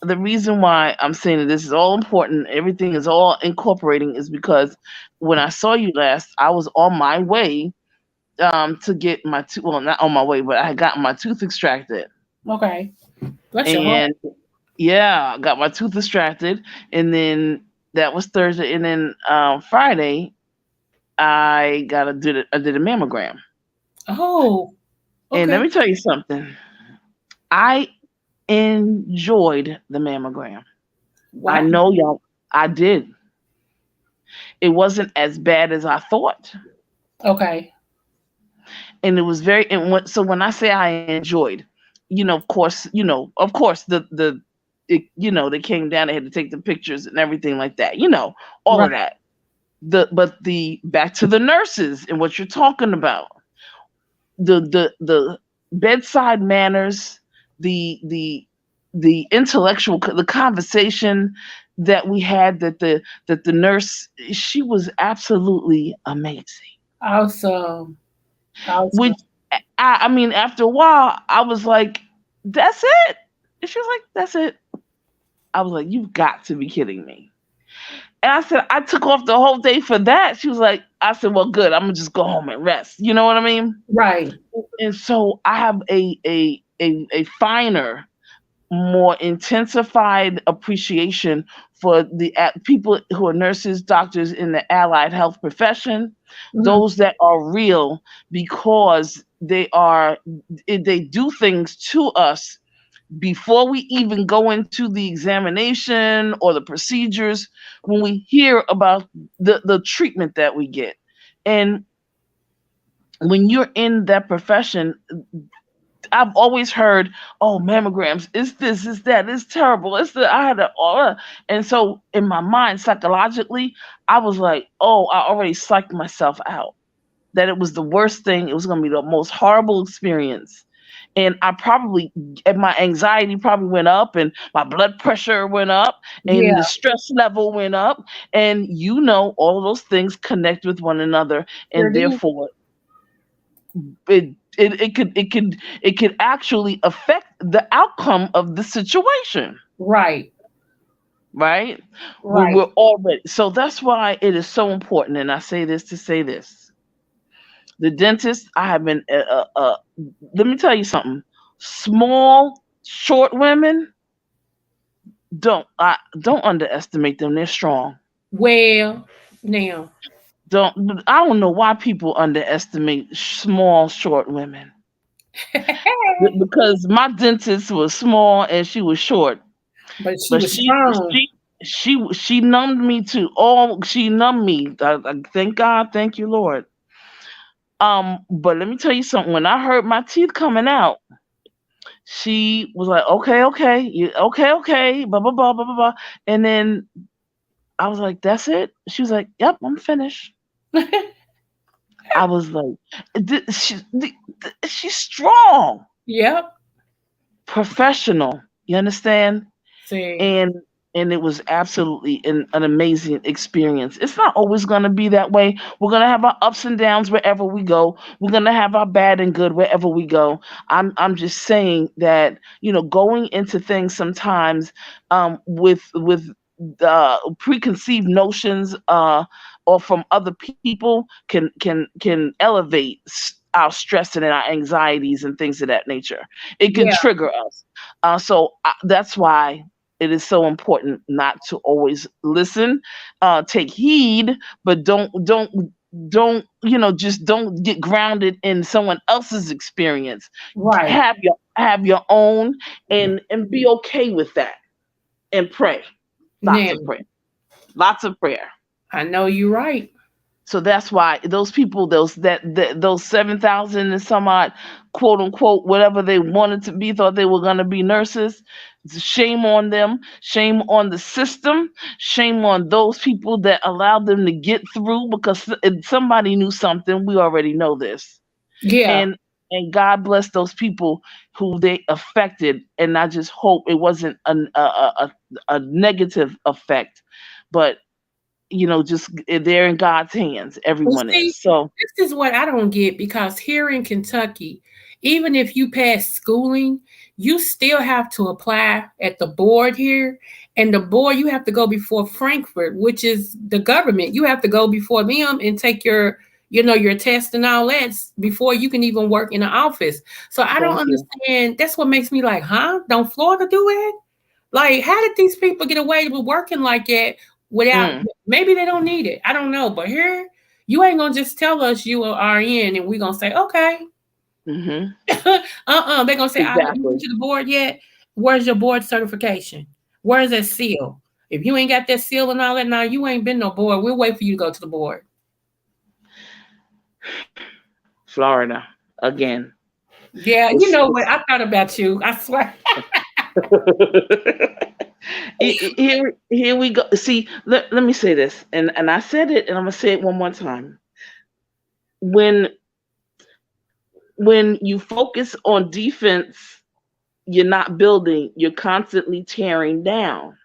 the reason why I'm saying that this is all important, everything is all incorporating, is because when I saw you last, I was on my way to get my tooth. Well, not on my way, but I had gotten my tooth extracted, Okay. Bless your heart. and yeah, I got my tooth extracted, and then that was Thursday, and then Friday I did a mammogram, Oh. and let Okay. me tell you something. I enjoyed the mammogram. I Wow. know y'all. I did. It wasn't as bad as I thought, Okay. and it was very. So when I say I enjoyed, of course, they came down. They had to take the pictures and everything like that. All of Right. that. The back to the nurses and what you're talking about. The bedside manners, the intellectual, the conversation that we had, that the nurse, she was absolutely amazing. Awesome. Which Awesome. I mean, after a while, I was like, "That's it." And she was like, "That's it." I was like, "You've got to be kidding me." And I said, "I took off the whole day for that." She was like, "I said, well, good. I'm gonna just go home and rest." You know what I mean? Right. And so I have a finer, more intensified appreciation for the people who are nurses, doctors in the allied health profession, Mhm. those that are real, because they do things to us before we even go into the examination or the procedures, when we hear about the treatment that we get. And when you're in that profession, I've always heard, "Oh, mammograms, it's this, it's that, it's terrible, it's the I had a," and so in my mind, psychologically, I was like, "Oh, I already psyched myself out that it was the worst thing. It was going to be the most horrible experience." And and my anxiety probably went up, and my blood pressure went up, and Yeah. the stress level went up, and all of those things connect with one another, Sure and do. therefore it could actually affect the outcome of the situation, Right. right? When Right. we're already so that's why it is so important. And I say this to say this: the dentist I have been. Let me tell you something. Small, short women, don't underestimate them. They're strong. Well, now. I don't know why people underestimate small, short women. Because my dentist was small and she was short, But she but was strong. she numbed me to all. She numbed me. Thank God, thank you, Lord. But let me tell you something. When I heard my teeth coming out, she was like, okay, okay, blah, blah, blah, blah, blah, blah. And then I was like, that's it? She was like, yep, I'm finished. I was like, she's strong. Yep. Professional. You understand? See. And it was absolutely an amazing experience. It's not always going to be that way. We're going to have our ups and downs wherever we go. We're going to have our bad and good wherever we go. I'm just saying that, going into things sometimes with preconceived notions or from other people can elevate our stress and our anxieties and things of that nature. It can trigger us. So that's why it is so important not to always listen, take heed, but don't just don't get grounded in someone else's experience. Right. Have your own and be okay with that, and pray. Lots of prayer. I know you're right. So that's why those people, those 7,000 and some odd, quote unquote, whatever they wanted to be, thought they were going to be nurses. Shame on them. Shame on the system. Shame on those people that allowed them to get through, because if somebody knew something, we already know this. Yeah. And God bless those people who they affected. And I just hope it wasn't a negative effect, but just they're in God's hands. Everyone is. So this is what I don't get, because here in Kentucky, even if you pass schooling, you still have to apply at the board here. And the board, you have to go before Frankfurt, which is the government. You have to go before them and take your test and all that before you can even work in the office. So I don't understand. That's what makes me like, don't Florida do it? Like, how did these people get away with working like that without, maybe they don't need it. I don't know. But here, you ain't going to just tell us you are RN and we're going to say, okay. Mm-hmm. They're going to say, I haven't been to the board yet. Where's your board certification? Where's that seal? If you ain't got that seal and all that, now you ain't been no board. We'll wait for you to go to the board. Florida, again. Yeah, you know what? I thought about you. I swear. Here we go. See, let me say this, and I said it, and I'm gonna say it one more time. When you focus on defense, you're not building. You're constantly tearing down.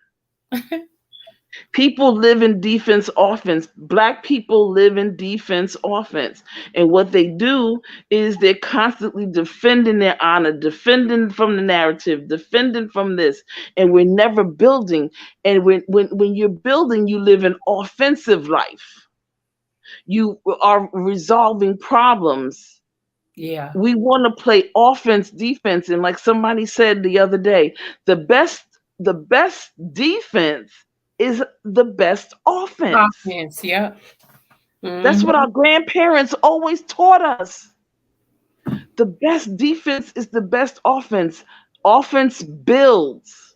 People live in defense offense. Black people live in defense offense. And what they do is they're constantly defending their honor, defending from the narrative, defending from this. And we're never building. And when you're building, you live an offensive life. You are resolving problems. Yeah. We want to play offense, defense. And like somebody said the other day, the best defense is the best offense. Offense, yeah. Mm-hmm. That's what our grandparents always taught us. The best defense is the best offense. Offense builds.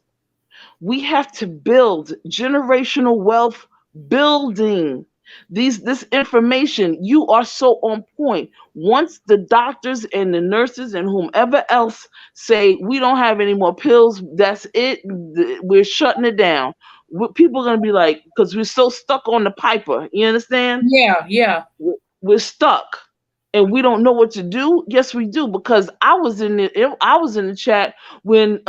We have to build generational wealth building. This information, you are so on point. Once the doctors and the nurses and whomever else say we don't have any more pills, that's it, we're shutting it down. People are going to be like, because we're so stuck on the piper. You understand? Yeah. We're stuck and we don't know what to do. Yes, we do, because I was in the chat when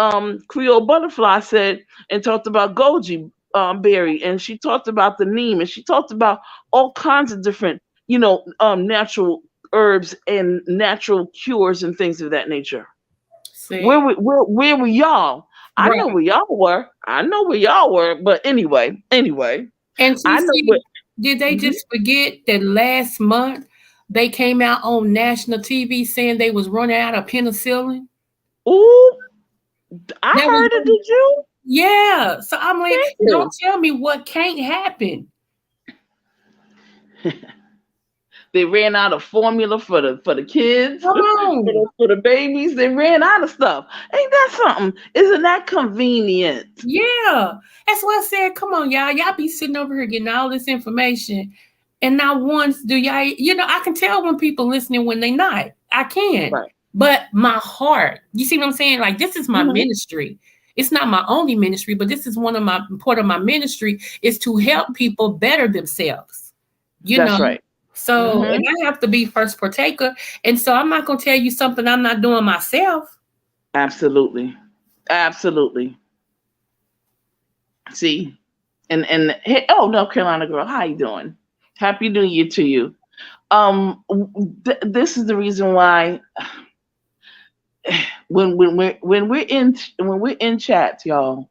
Creole Butterfly said and talked about goji berry, and she talked about the neem, and she talked about all kinds of different, natural herbs and natural cures and things of that nature. See? Where were y'all? I know where y'all were. But anyway. And did they just forget that last month they came out on national TV saying they was running out of penicillin? Ooh, I heard it. Did you? Yeah. So I'm like, don't tell me what can't happen. They ran out of formula for the kids, for the babies. They ran out of stuff. Ain't that something? Isn't that convenient? Yeah. That's why I said, come on, y'all. Y'all be sitting over here getting all this information. And not once do y'all, I can tell when people listening when they not. I can. Right. But my heart, you see what I'm saying? Like, this is my ministry. It's not my only ministry, but this is part of my ministry is to help people better themselves. That's right. So, and I have to be first partaker. And so I'm not going to tell you something I'm not doing myself. Absolutely. Absolutely. See, and oh, North Carolina girl, how you doing? Happy New Year to you. This is the reason why when we're in chats, y'all,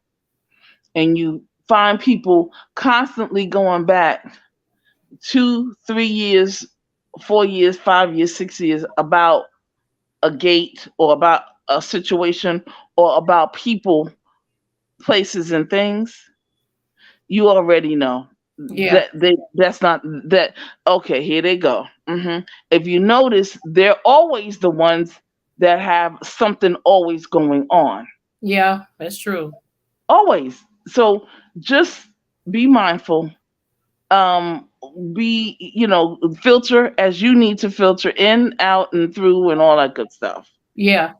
and you find people constantly going back 2, 3 years, 4 years, 5 years, 6 years about a gate or about a situation or about people, places, and things, you already know that's not that. Okay, here they go. If you notice, they're always the ones that have something always going on. Yeah, that's true. Always. So just be mindful. Be, filter as you need to filter in, out, and through, and all that good stuff. Yeah.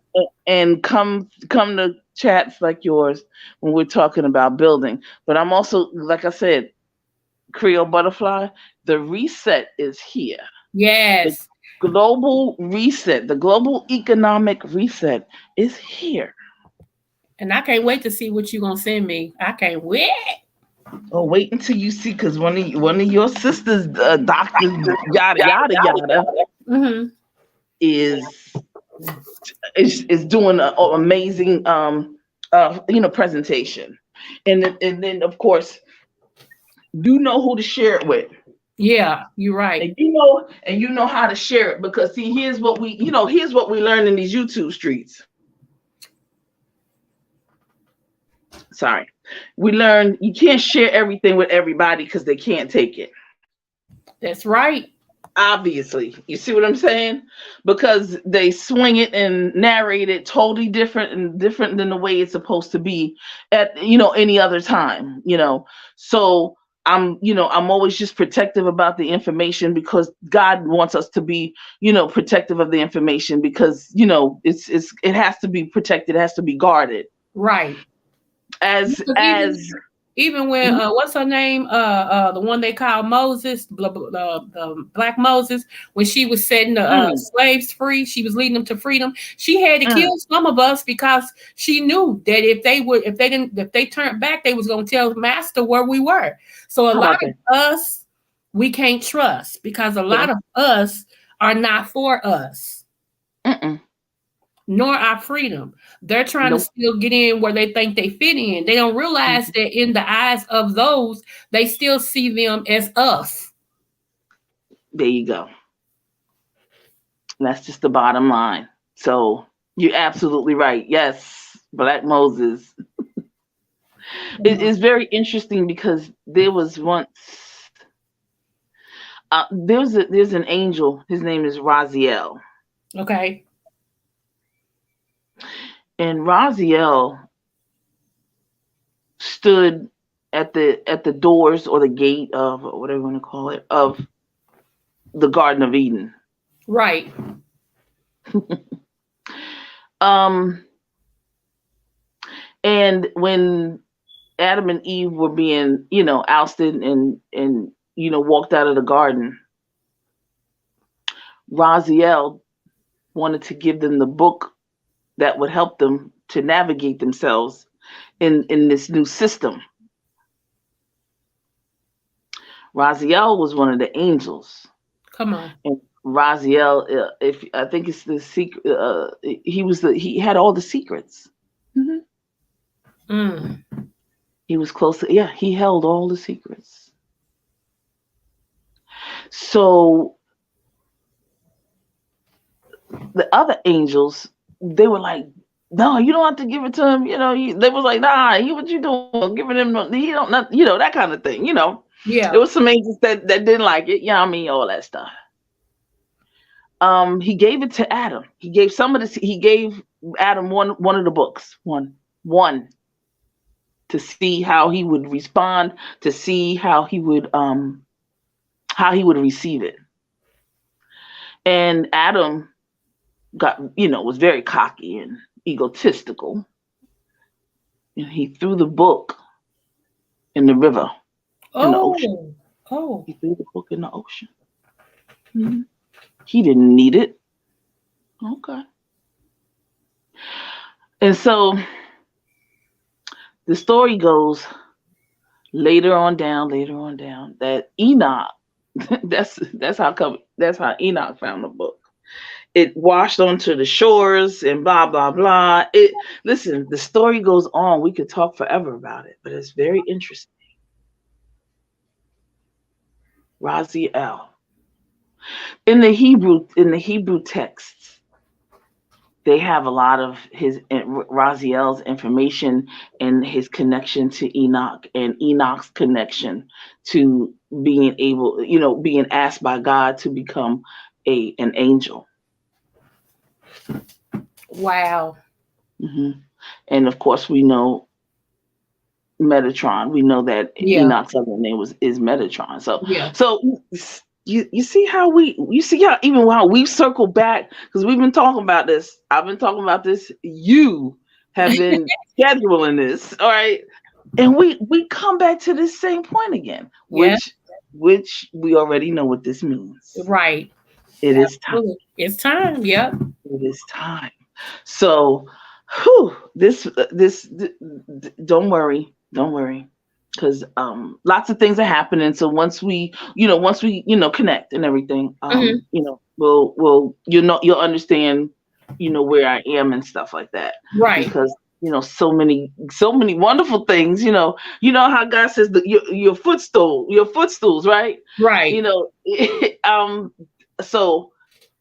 And come to chats like yours when we're talking about building. But I'm also, like I said, Creole Butterfly, the reset is here. Yes. The global reset, the global economic reset is here. And I can't wait to see what you're going to send me. I can't wait. Oh, wait until you see, because one of your sisters, doctors, yada yada yada, is doing an amazing presentation, and then of course you know who to share it with. Yeah, you're right. And you know how to share it, because see, here's what we learn in these YouTube streets. Sorry. We learn you can't share everything with everybody because they can't take it. That's right. Obviously. You see what I'm saying? Because they swing it and narrate it totally different than the way it's supposed to be at any other time. So I'm always just protective about the information, because God wants us to be protective of the information, because it has to be protected, it has to be guarded. Right. Even when what's her name? The one they call Moses, the Black Moses, when she was setting the slaves free, she was leading them to freedom. She had to kill some of us because she knew that if they turned back, they was gonna tell Master where we were. So a lot of us we can't trust, because a lot of us are not for us. Nor our freedom. They're trying to still get in where they think they fit in. They don't realize that in the eyes of those, they still see them as us. There you go. That's just the bottom line. So you're absolutely right. Yes, Black Moses. It is very interesting, because there was once there's an angel. His name is Raziel. Okay. And Raziel stood at the doors, or the gate of, whatever you want to call it, of the Garden of Eden. Right. And when Adam and Eve were being, ousted and walked out of the garden, Raziel wanted to give them the book that would help them to navigate themselves in this new system. Raziel was one of the angels. Come on. And Raziel, if I think it's the secret, he had all the secrets. He was close to, he held all the secrets. So the other angels, they were like, no, you don't have to give it to him. They was like, nah, what you doing? Giving him, he don't, that kind of thing. Yeah. There was some angels that didn't like it. All that stuff. He gave it to Adam. He gave Adam one of the books, one, to see how he would respond, to see how he would how he would receive it. And Adam was very cocky and egotistical. And he threw the book in the river, in the ocean. Oh. He threw the book in the ocean. Mm-hmm. He didn't need it. Okay. And so the story goes later on down that Enoch, that's how Enoch found the book. It washed onto the shores and blah blah blah. Listen, the story goes on. We could talk forever about it, but it's very interesting. Raziel. In the Hebrew texts, they have a lot of Raziel's information and his connection to Enoch and Enoch's connection to being asked by God to become an angel. Wow. Mm-hmm. And of course, we know Metatron. We know that Enoch's other name is Metatron. So you see how even how we've circled back, because we've been talking about this. I've been talking about this. You have been scheduling this, all right? And we come back to this same point again, which we already know what this means. Right. It is time. It's time. Yep. It is time. So, this don't worry, because lots of things are happening. So once we connect and everything, you'll understand, where I am and stuff like that. Right. Because so many wonderful things. You know how God says that your footstools, right? Right. So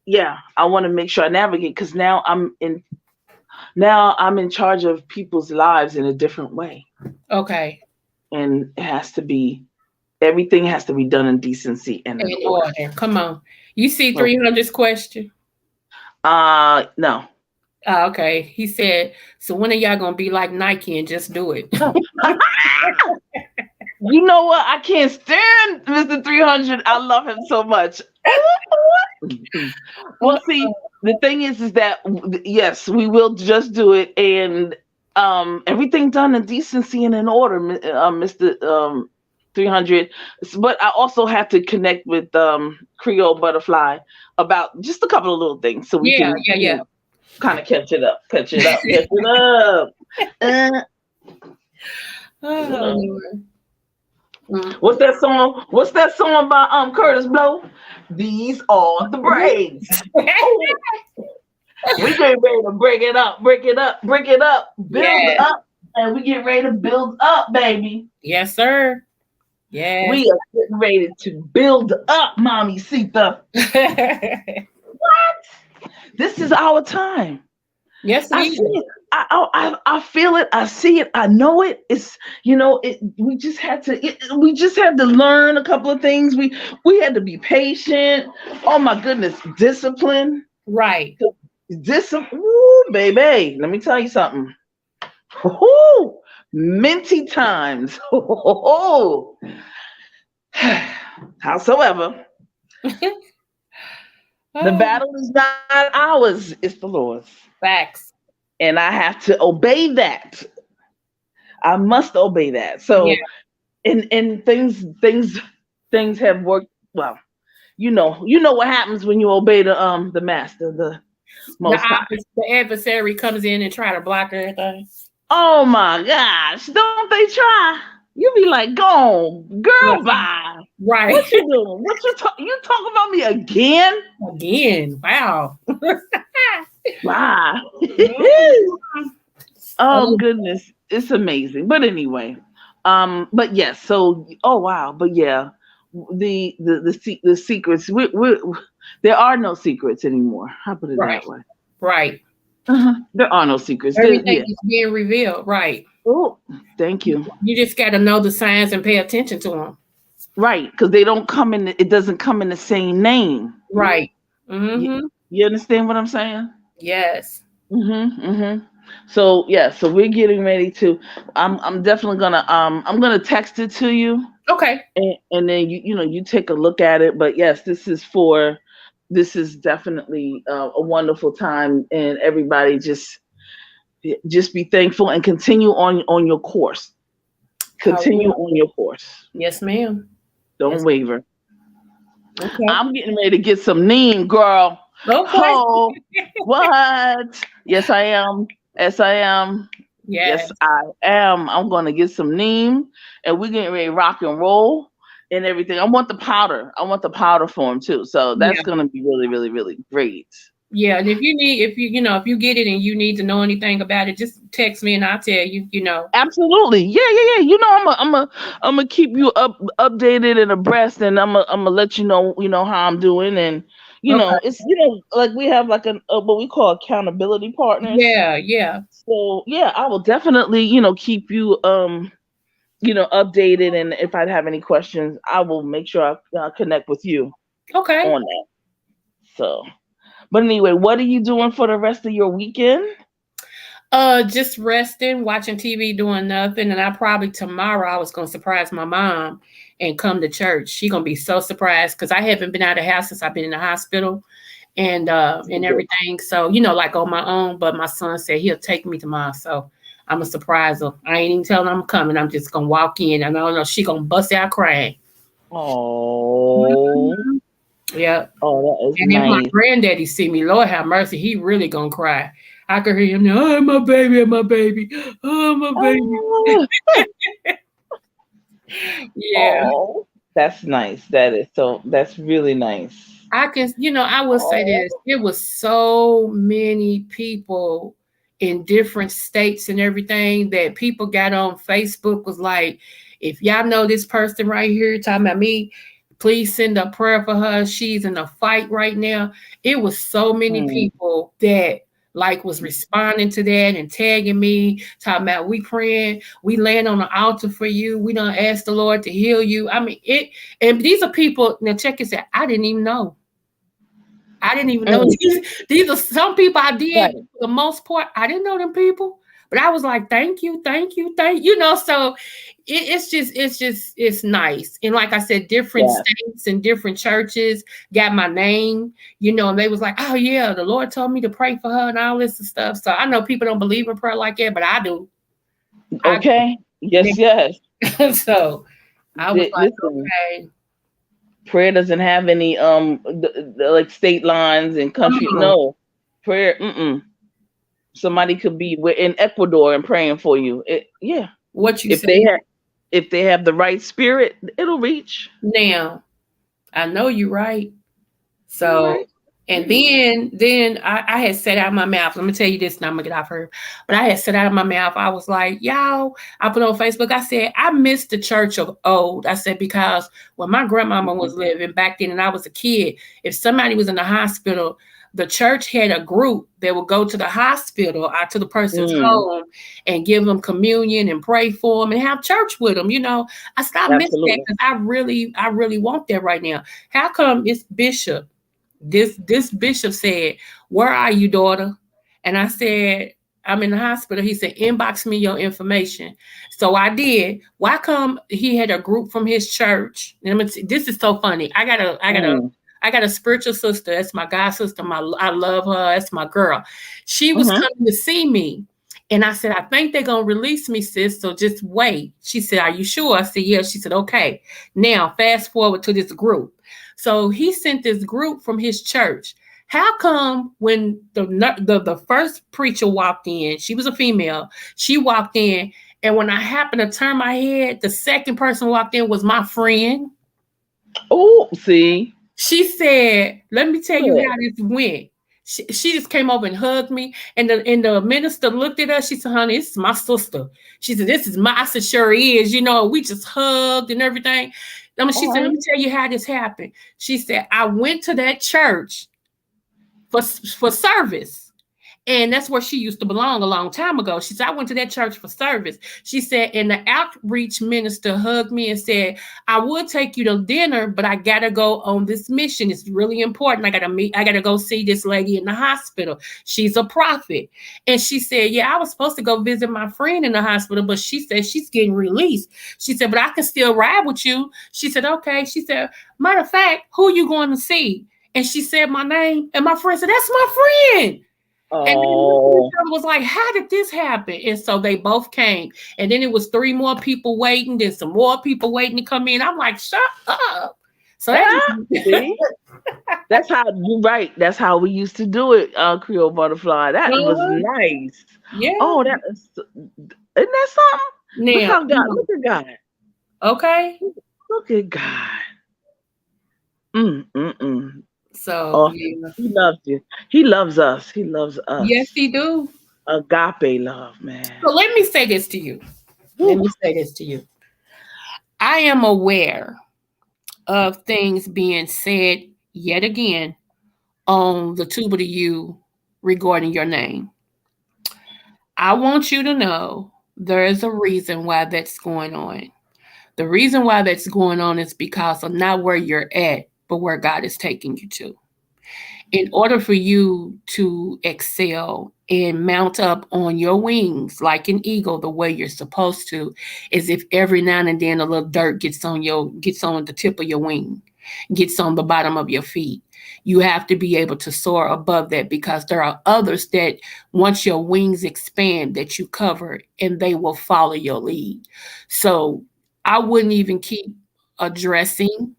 yeah, I want to make sure I navigate, because now I'm in charge of people's lives in a different way. Okay. And everything has to be done in decency and in order. Come on. You see 300's question? No. Okay. He said, so when are y'all going to be like Nike and just do it? You know what? I can't stand Mr. 300. I love him so much. Well, see, the thing is that yes, we will just do it, and everything done in decency and in order, Mr. 300. But I also have to connect with Creole Butterfly about just a couple of little things, so we can kind of catch it up. What's that song by Curtis Blow? These are the braids. We get ready to break it up, build up, and we get ready to build up, baby. Yes, sir. Yeah. We are getting ready to build up, Mommy Sita. What? This is our time. Yes, I see it. I feel it. I see it. I know it. It's we just had to learn a couple of things. We had to be patient. Oh my goodness, discipline. Right. Discipline. Ooh, baby. Let me tell you something. Ooh, minty times. Howsoever, the battle is not ours, it's the Lord's. Facts. And I have to obey that. I must obey that. So, and things have worked well. You know what happens when you obey the master, the most high. The adversary comes in and try to block everything. Oh my gosh! Don't they try? You be like, go, girl, bye. Right. What you doing? You talking about me again? Again? Wow. Wow. Oh goodness, it's amazing. But anyway, but yes. So, oh wow. But yeah, the secrets. There are no secrets anymore. I'll put it that way. Right. There are no secrets. Everything is being revealed. Right. Oh, thank you. You just got to know the signs and pay attention to them. Right, because they don't come in. It doesn't come in the same name. Right. Mm-hmm. You understand what I'm saying? Yes. So yeah, so we're getting ready to. I'm definitely gonna. I'm gonna text it to you. Okay. and then you take a look at it. But yes, this is definitely a wonderful time, and everybody just be thankful and continue on your course. Continue on your course. Yes, ma'am. Don't waver. Okay. I'm getting ready to get some neem, girl. Okay. Oh, what? Yes, I am. Yes, I am. Yes, I am. I'm going to get some neem, and we're getting ready to rock and roll and everything. I want the powder. I want the powder form too. So that's going to be really, really, really great. Yeah, and if you get it and you need to know anything about it, just text me and I'll tell you. Absolutely, yeah. I'm gonna keep you updated and abreast, and I'm gonna let you know how I'm doing, and it's like we have like what we call accountability partners. Yeah. So yeah, I will definitely keep you updated, and if I have any questions, I will make sure I connect with you. Okay. On that. So. But anyway, what are you doing for the rest of your weekend? Just resting, watching TV, doing nothing. And tomorrow I was gonna surprise my mom and come to church. She's gonna be so surprised because I haven't been out of the house since I've been in the hospital and everything. So, like on my own, but my son said he'll take me tomorrow. So I'm a surprise her. I ain't even telling her I'm coming. I'm just gonna walk in and I don't know she gonna bust out crying. Oh. Mm-hmm. Yeah. Oh, that is and nice. If my granddaddy see me, Lord have mercy, he really gonna cry. I could hear him, oh, my baby, my baby. Oh, my baby. Yeah. Oh, that's nice. That's really nice. I will say this. It was so many people in different states and everything that people got on Facebook was like, if y'all know this person right here talking about me, please send a prayer for her. She's in a fight right now. It was so many people that was responding to that and tagging me, talking about we praying, we laying on the altar for you. We don't ask the Lord to heal you. I mean, and these are people, now check this out, I didn't even know. These are some people I did. Right. For the most part, I didn't know them people. But I was like, thank you. So it's nice. And like I said, different states and different churches got my name, and they was like, oh yeah, the Lord told me to pray for her and all this and stuff. So I know people don't believe in prayer like that, but I do. Okay. Yes. So I was like, okay. Prayer doesn't have any like state lines and country. No. Prayer, somebody could be in Ecuador and praying for you. What you if say? If they have the right spirit, it'll reach. Now, I know you're right. So, right. And then I had said out of my mouth, let me tell you this, now I'm gonna get off her. But I had said out of my mouth, I was like, y'all, I put on Facebook, I said, I miss the church of old. I said, because when my grandmama was living back then and I was a kid, if somebody was in the hospital, the church had a group that would go to the hospital or to the person's home and give them communion and pray for them and have church with them. I stopped missing that because I really want that right now. How come it's Bishop? This bishop said, where are you, daughter? And I said, I'm in the hospital. He said, inbox me your information. So I did. Why come he had a group from his church? And this is so funny. I got a spiritual sister. That's my god sister. I love her. That's my girl. She was coming to see me. And I said, I think they're going to release me, sis. So just wait. She said, are you sure? I said, yeah. She said, okay. Now fast forward to this group. So he sent this group from his church. How come when the first preacher walked in, she was a female, she walked in, and when I happened to turn my head, the second person walked in was my friend. Oh, see. She said, let me tell you how this went. She just came over and hugged me, and the minister looked at her. She said, honey, this is my sister. She said, this is I said, sure is. We just hugged and everything. She said, let me tell you how this happened. She said, I went to that church for service. And that's where she used to belong a long time ago. She said, I went to that church for service. She said, and the outreach minister hugged me and said, I would take you to dinner, but I gotta go on this mission. It's really important. I gotta go see this lady in the hospital. She's a prophet. And she said, yeah, I was supposed to go visit my friend in the hospital, but she said she's getting released. She said, but I can still ride with you. She said, okay. She said, matter of fact, who you going to see? And she said my name. And my friend said, that's my friend. And then was like, how did this happen? And so they both came. And then it was 3 more people waiting, then some more people waiting to come in. I'm like, shut up. So that's how you're right. That's how we used to do it, Creole Butterfly. That was nice. Yeah. Oh, isn't that something? Now, Look at God. Okay. Look at God. So he loves you. He loves us. He loves us. Yes, he do. Agape love, man. So let me say this to you. I am aware of things being said yet again on the Tuba to You regarding your name. I want you to know there is a reason why that's going on. The reason why that's going on is because of not where you're at, but where God is taking you to. In order for you to excel and mount up on your wings like an eagle the way you're supposed to, is if every now and then a little dirt gets on the tip of your wing, gets on the bottom of your feet. You have to be able to soar above that, because there are others that once your wings expand that you cover, and they will follow your lead. So I wouldn't even keep addressing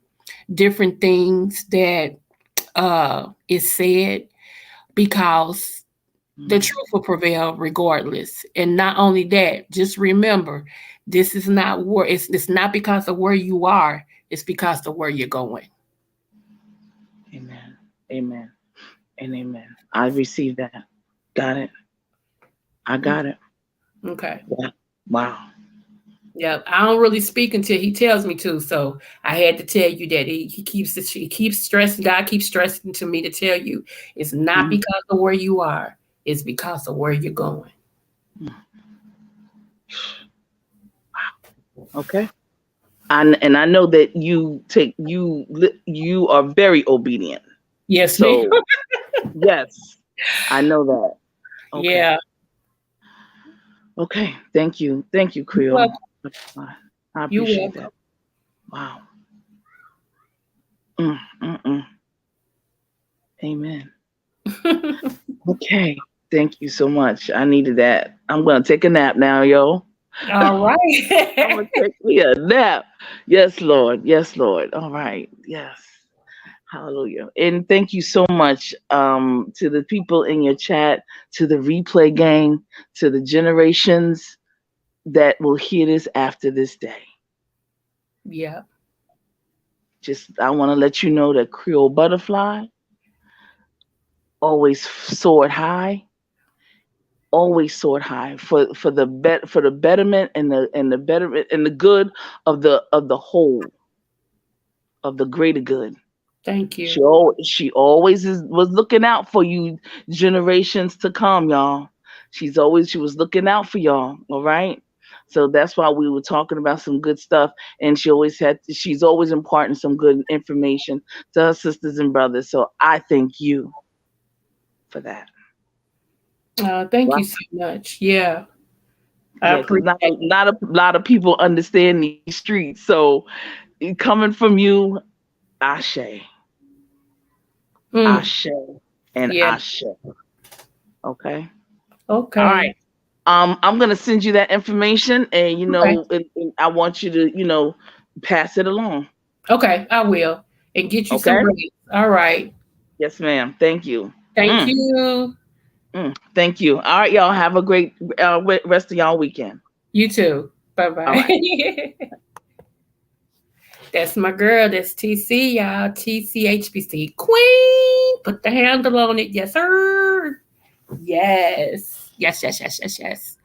different things that is said, because the truth will prevail regardless. And not only that, just remember, this is not where it's not because of where you are, it's because of where you're going. Amen. Amen. And amen. I received that. Got it. I got it. Okay. Yeah. Wow. Yeah, I don't really speak until he tells me to. So I had to tell you that he keeps stressing. God keeps stressing to me to tell you it's not because of where you are. It's because of where you're going. Wow. Okay. And I know that you are very obedient. Yes. So yes, I know that. Okay. Yeah. Okay. Thank you, Creole. I appreciate that. Wow. Amen. Okay. Thank you so much. I needed that. I'm gonna take a nap now, yo. All right. I'm gonna take me a nap. Yes, Lord. Yes, Lord. All right. Yes. Hallelujah. And thank you so much to the people in your chat, to the replay gang, to the generations that will hear this after this day. Yeah. I want to let you know that Creole Butterfly always soared high. Always soared high for the betterment and the betterment and the good of the whole, of the greater good. Thank you. She always was looking out for you, generations to come, y'all. She was looking out for y'all. All right. So that's why we were talking about some good stuff, and she's always imparting some good information to her sisters and brothers. So I thank you for that. Thank you so much. Yeah. I appreciate not a lot of people understand these streets. So coming from you, Ashe. Ashe and Ashe. Okay. Okay. All right. I'm gonna send you that information, and and I want you to pass it along. Okay, I will, and get you some rates. All right. Yes, ma'am. Thank you. Thank you. Thank you. All right, y'all. Have a great rest of y'all weekend. You too. Bye-bye. Right. That's my girl. That's TC, y'all. TCHBC Queen. Put the handle on it. Yes, sir. Yes. Yes.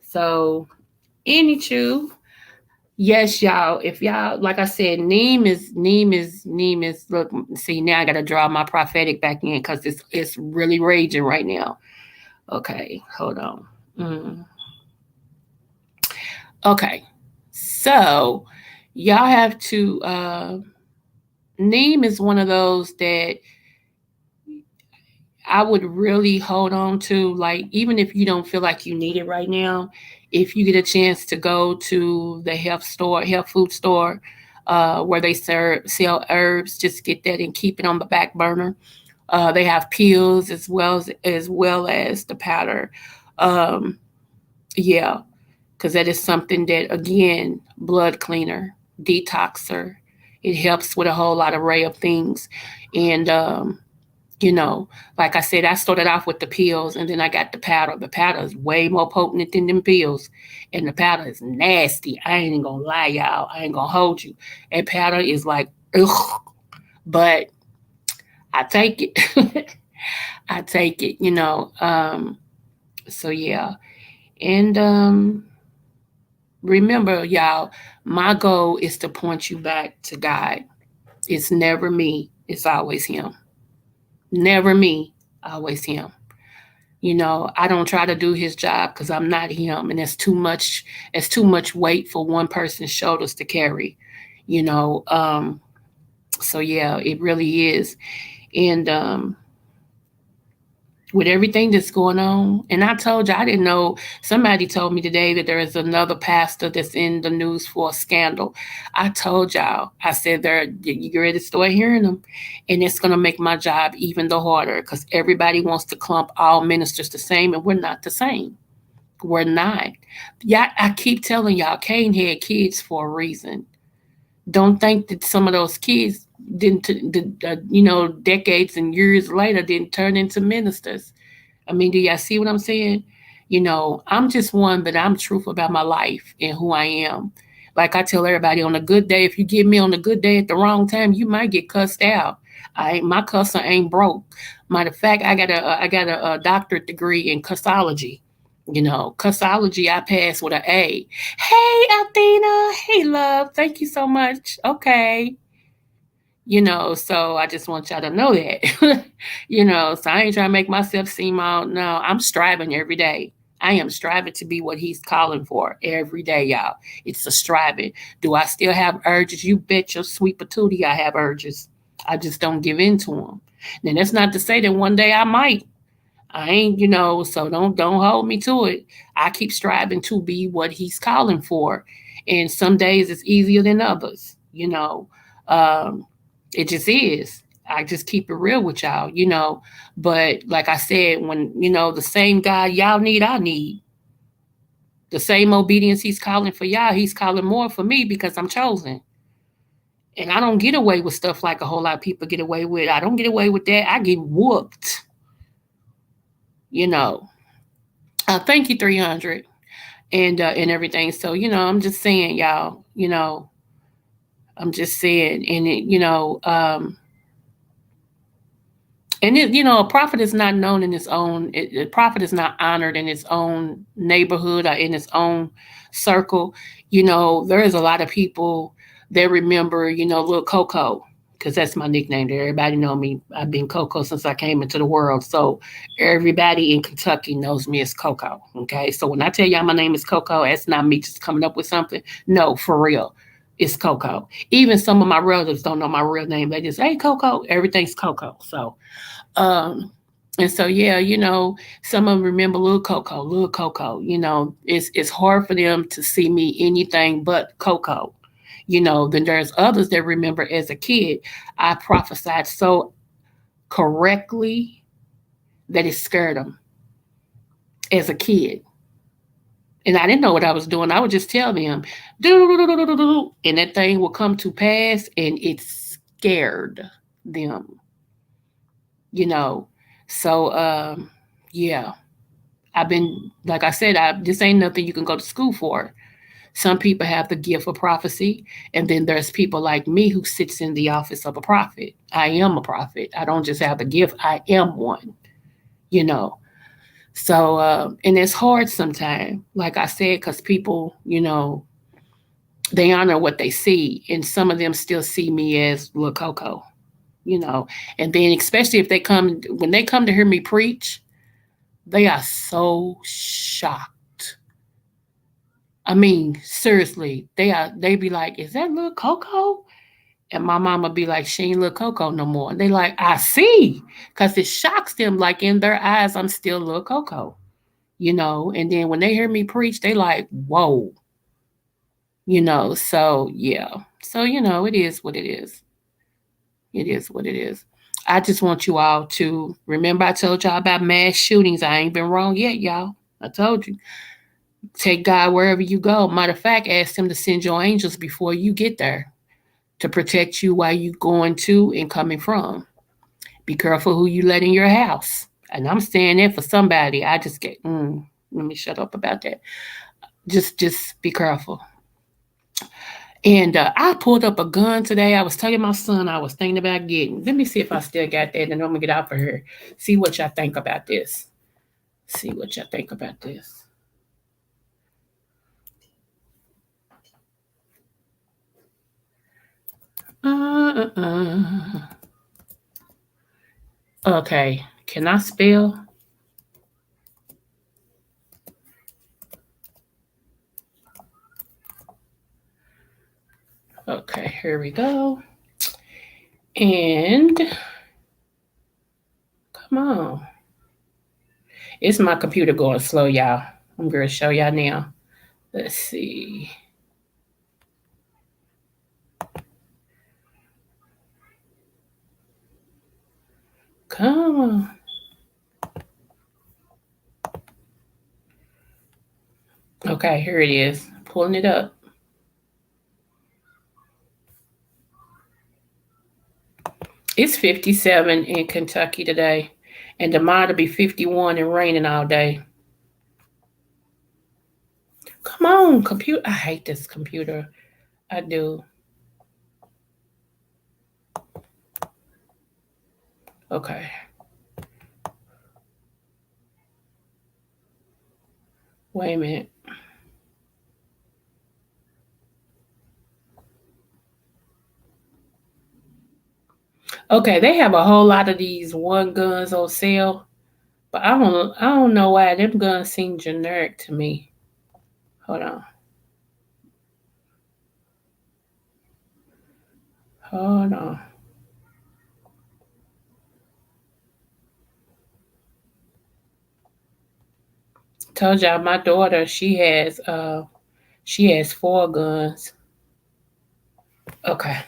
So, anywho, yes, y'all. If y'all, like I said, Neem is. Look, see, now I got to draw my prophetic back in because it's really raging right now. Okay, hold on. Mm. Okay, so y'all have to. Neem is one of those that I would really hold on to. Like, even if you don't feel like you need it right now, if you get a chance to go to the health food store, where they sell herbs, just get that and keep it on the back burner. They have pills as well as the powder. Um, yeah, because that is something that, again, blood cleaner, detoxer. It helps with a whole lot of array of things, and you know, like I said, I started off with the pills, and then I got the powder. The powder is way more potent than them pills, and the powder is nasty. I ain't gonna lie, y'all. I ain't gonna hold you. That powder is like, ugh, but I take it. I take it. So yeah, and remember, y'all, my goal is to point you back to God. It's never me. It's always Him. Never me. Always Him. I don't try to do His job because I'm not Him, and it's too much. It's too much weight for one person's shoulders to carry. You know. So yeah, it really is, and with everything that's going on. And I told you, I didn't know. Somebody told me today that there is another pastor that's in the news for a scandal. I told y'all, I said, you're ready to start hearing them. And it's going to make my job even the harder because everybody wants to clump all ministers the same, and we're not the same. We're not. Yeah, I keep telling y'all, Cain had kids for a reason. Don't think that some of those kids didn't, decades and years later didn't turn into ministers. I mean, do y'all see what I'm saying? I'm just one, but I'm truthful about my life and who I am. Like I tell everybody, on a good day, if you get me on a good day at the wrong time, you might get cussed out. My cusser ain't broke. Matter of fact, I got a doctorate degree in cussology. Cussology, I passed with an A. Hey, Athena. Hey, love. Thank you so much. Okay. So I just want y'all to know that. So I ain't trying to make myself seem all, no, I'm striving every day. I am striving to be what He's calling for every day, y'all. It's a striving. Do I still have urges? You bet your sweet patootie I have urges. I just don't give in to them. Now, that's not to say that one day I might. I ain't, so don't hold me to it. I keep striving to be what He's calling for. And some days it's easier than others. Um, it just is. I just keep it real with y'all. But like I said, when, the same God y'all need, I need. The same obedience He's calling for y'all, He's calling more for me because I'm chosen. And I don't get away with stuff like a whole lot of people get away with. I don't get away with that. I get whooped. you know. Thank you, 300, and everything. So I'm just saying, y'all. I'm just saying, and a prophet is not known in his own. A prophet is not honored in his own neighborhood or in his own circle. There is a lot of people that remember, little Coco, because that's my nickname. There, everybody know me. I've been Coco since I came into the world. So everybody in Kentucky knows me as Coco. Okay, so when I tell y'all my name is Coco, that's not me just coming up with something. No, for real. It's Coco. Even some of my relatives don't know my real name. They just, hey, Coco. Everything's Coco. So um, and so yeah, some of them remember little Coco, little Coco. It's hard for them to see me anything but Coco. Then there's others that remember as a kid, I prophesied so correctly that it scared them as a kid. And I didn't know what I was doing. I would just tell them, do, and that thing will come to pass, and it scared them. you know. So yeah, I've been like I said, this ain't nothing you can go to school for. Some people have the gift of prophecy, and then there's people like me who sits in the office of a prophet. I am a prophet. I don't just have the gift; I am one. You know. So and it's hard sometimes, like I said, because people, they honor what they see, and some of them still see me as little Coco. And then especially if when they come to hear me preach, They are so shocked. I mean, seriously, they be like, "Is that little Coco?" And my mama be like, "She ain't little Coco no more." And they like, "I see," because it shocks them. Like in their eyes, I'm still little Coco, And then when they hear me preach, they like, "Whoa," So yeah, so it is what it is. It is what it is. I just want you all to remember I told y'all about mass shootings. I ain't been wrong yet, y'all. I told you. Take God wherever you go. Matter of fact, ask Him to send your angels before you get there to protect you while you going to and coming from. Be careful who you let in your house. And I'm saying that for somebody. I just get, let me shut up about that. Just be careful. And I pulled up a gun today. I was telling my son I was thinking about getting. Let me see if I still got that. And I'm going to get out for her. See what y'all think about this. See what y'all think about this. Okay. Can I spell? Okay, here we go. And come on. It's my computer going slow, y'all. I'm going to show y'all now. Let's see. Come on. Okay, here it is. Pulling it up. It's 57 in Kentucky today. And tomorrow will be 51 and raining all day. Come on, computer. I hate this computer. I do. Okay. Wait a minute. Okay, they have a whole lot of these one guns on sale, but I don't know why them guns seem generic to me. Hold on. Hold on. Told y'all my daughter she has 4 guns. Okay.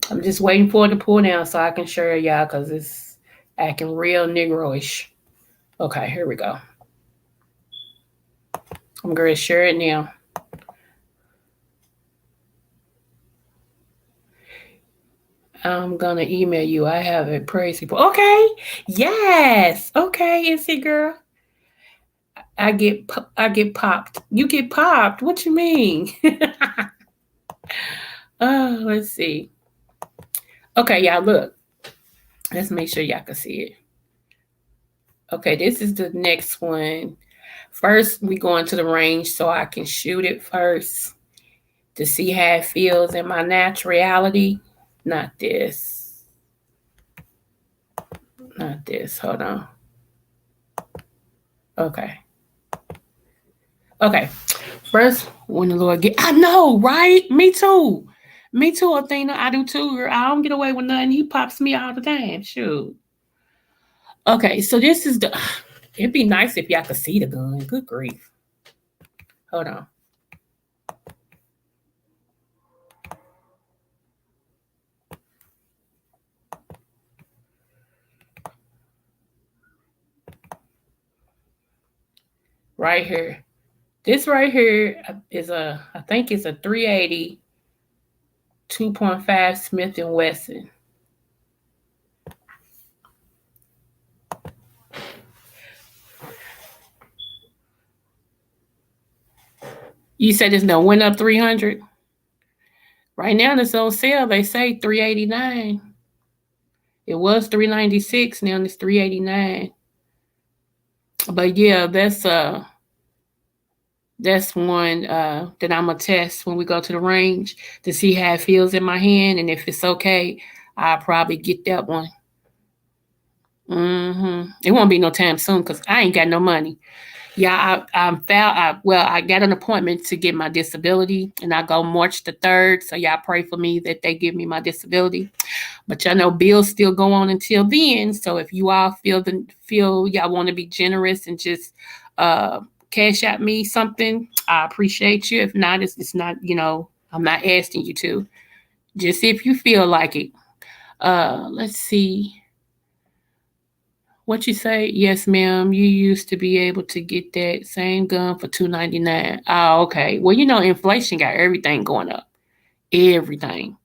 I'm just waiting for it to pull down so I can share y'all because it's acting real Negroish. Okay, here we go. I'm going to share it now. I'm going to email you. I have a praise report. Okay. Yes. Okay, is it, girl? I get popped. You get popped. What you mean? Oh, let's see. Okay, y'all look. Let's make sure y'all can see it. Okay, this is the next one. First, we go into the range so I can shoot it first to see how it feels in my naturality. Not this. Not this. Hold on. Okay. Okay. First, when the Lord I know, right? Me too. Me too, Athena. I do too, girl. I don't get away with nothing. He pops me all the time. Shoot. Okay, so this is the. It'd be nice if y'all could see the gun. Good grief. Hold on. Right here. This right here is I think it's a 380 2.5 Smith & Wesson. You said it's no went up 300? Right now it's on sale. They say 389. It was 396. Now it's 389. But yeah, That's one that I'm gonna test when we go to the range to see how it feels in my hand, and if it's okay, I'll probably get that one. It won't be no time soon because I ain't got no money. Yeah, I got an appointment to get my disability, and I go March the 3rd. So y'all pray for me that they give me my disability. But y'all know bills still go on until then. So if you all feel y'all want to be generous and just uh cash at me something, I appreciate you. If not, it's not, I'm not asking you to. Just if you feel like it. Let's see. What you say? Yes, ma'am. You used to be able to get that same gun for $2.99. Oh, okay. Well, inflation got everything going up. Everything.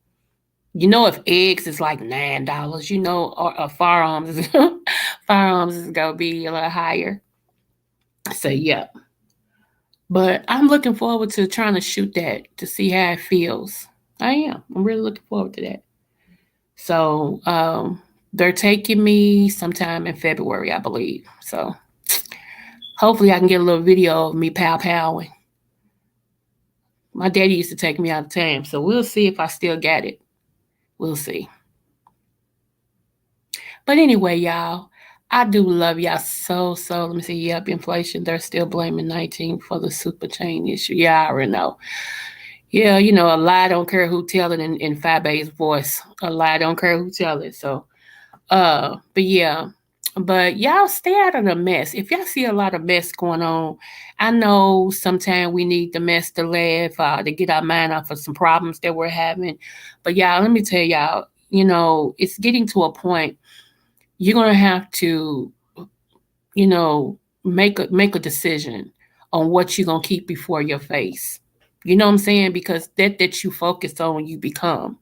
If eggs is like $9, or firearms is gonna be a little higher. So yeah. But I'm looking forward to trying to shoot that to see how it feels. I am. I'm really looking forward to that. So they're taking me sometime in February, I believe. So hopefully I can get a little video of me pow-powing. My daddy used to take me out of town, so we'll see if I still got it. We'll see. But anyway, y'all, I do love y'all so. Let me see. Yep, inflation. They're still blaming 19 for the super chain issue. Yeah, I already know. Yeah, a lie don't care who tell it in Fabe's voice. A lie don't care who tell it. So, but yeah. But y'all stay out of the mess. If y'all see a lot of mess going on, I know sometimes we need the mess to laugh, to get our mind off of some problems that we're having. But y'all, let me tell y'all, it's getting to a point you're gonna have to, make a decision on what you're gonna keep before your face. You know what I'm saying? Because that you focus on, you become.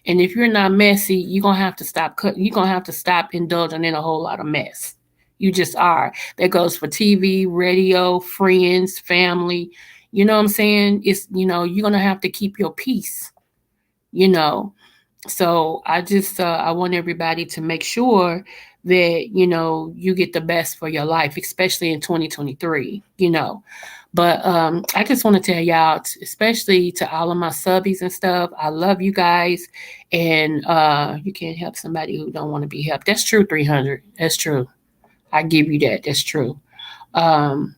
And if you're not messy, you're gonna have to you're gonna have to stop indulging in a whole lot of mess. You just are. That goes for TV, radio, friends, family. You know what I'm saying? You're gonna have to keep your peace, you know. So I want everybody to make sure that, you get the best for your life, especially in 2023, But I just want to tell y'all, especially to all of my subbies and stuff, I love you guys. And you can't help somebody who don't want to be helped. That's true, 300. That's true. I give you that. That's true. And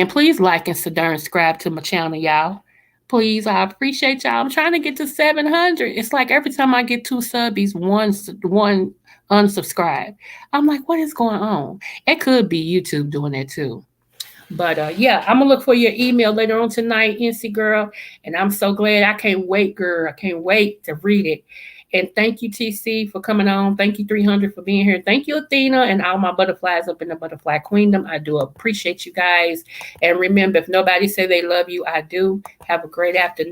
please like and subscribe to my channel, y'all. Please, I appreciate y'all. I'm trying to get to 700. It's like every time I get 2 subbies, one unsubscribe. I'm like, what is going on? It could be YouTube doing that too. But yeah, I'm gonna look for your email later on tonight, NC girl. And I'm so glad. I can't wait, girl. I can't wait to read it. And thank you, TC, for coming on. Thank you, 300, for being here. Thank you, Athena, and all my butterflies up in the butterfly queendom. I do appreciate you guys. And remember, if nobody say they love you, I do. Have a great afternoon.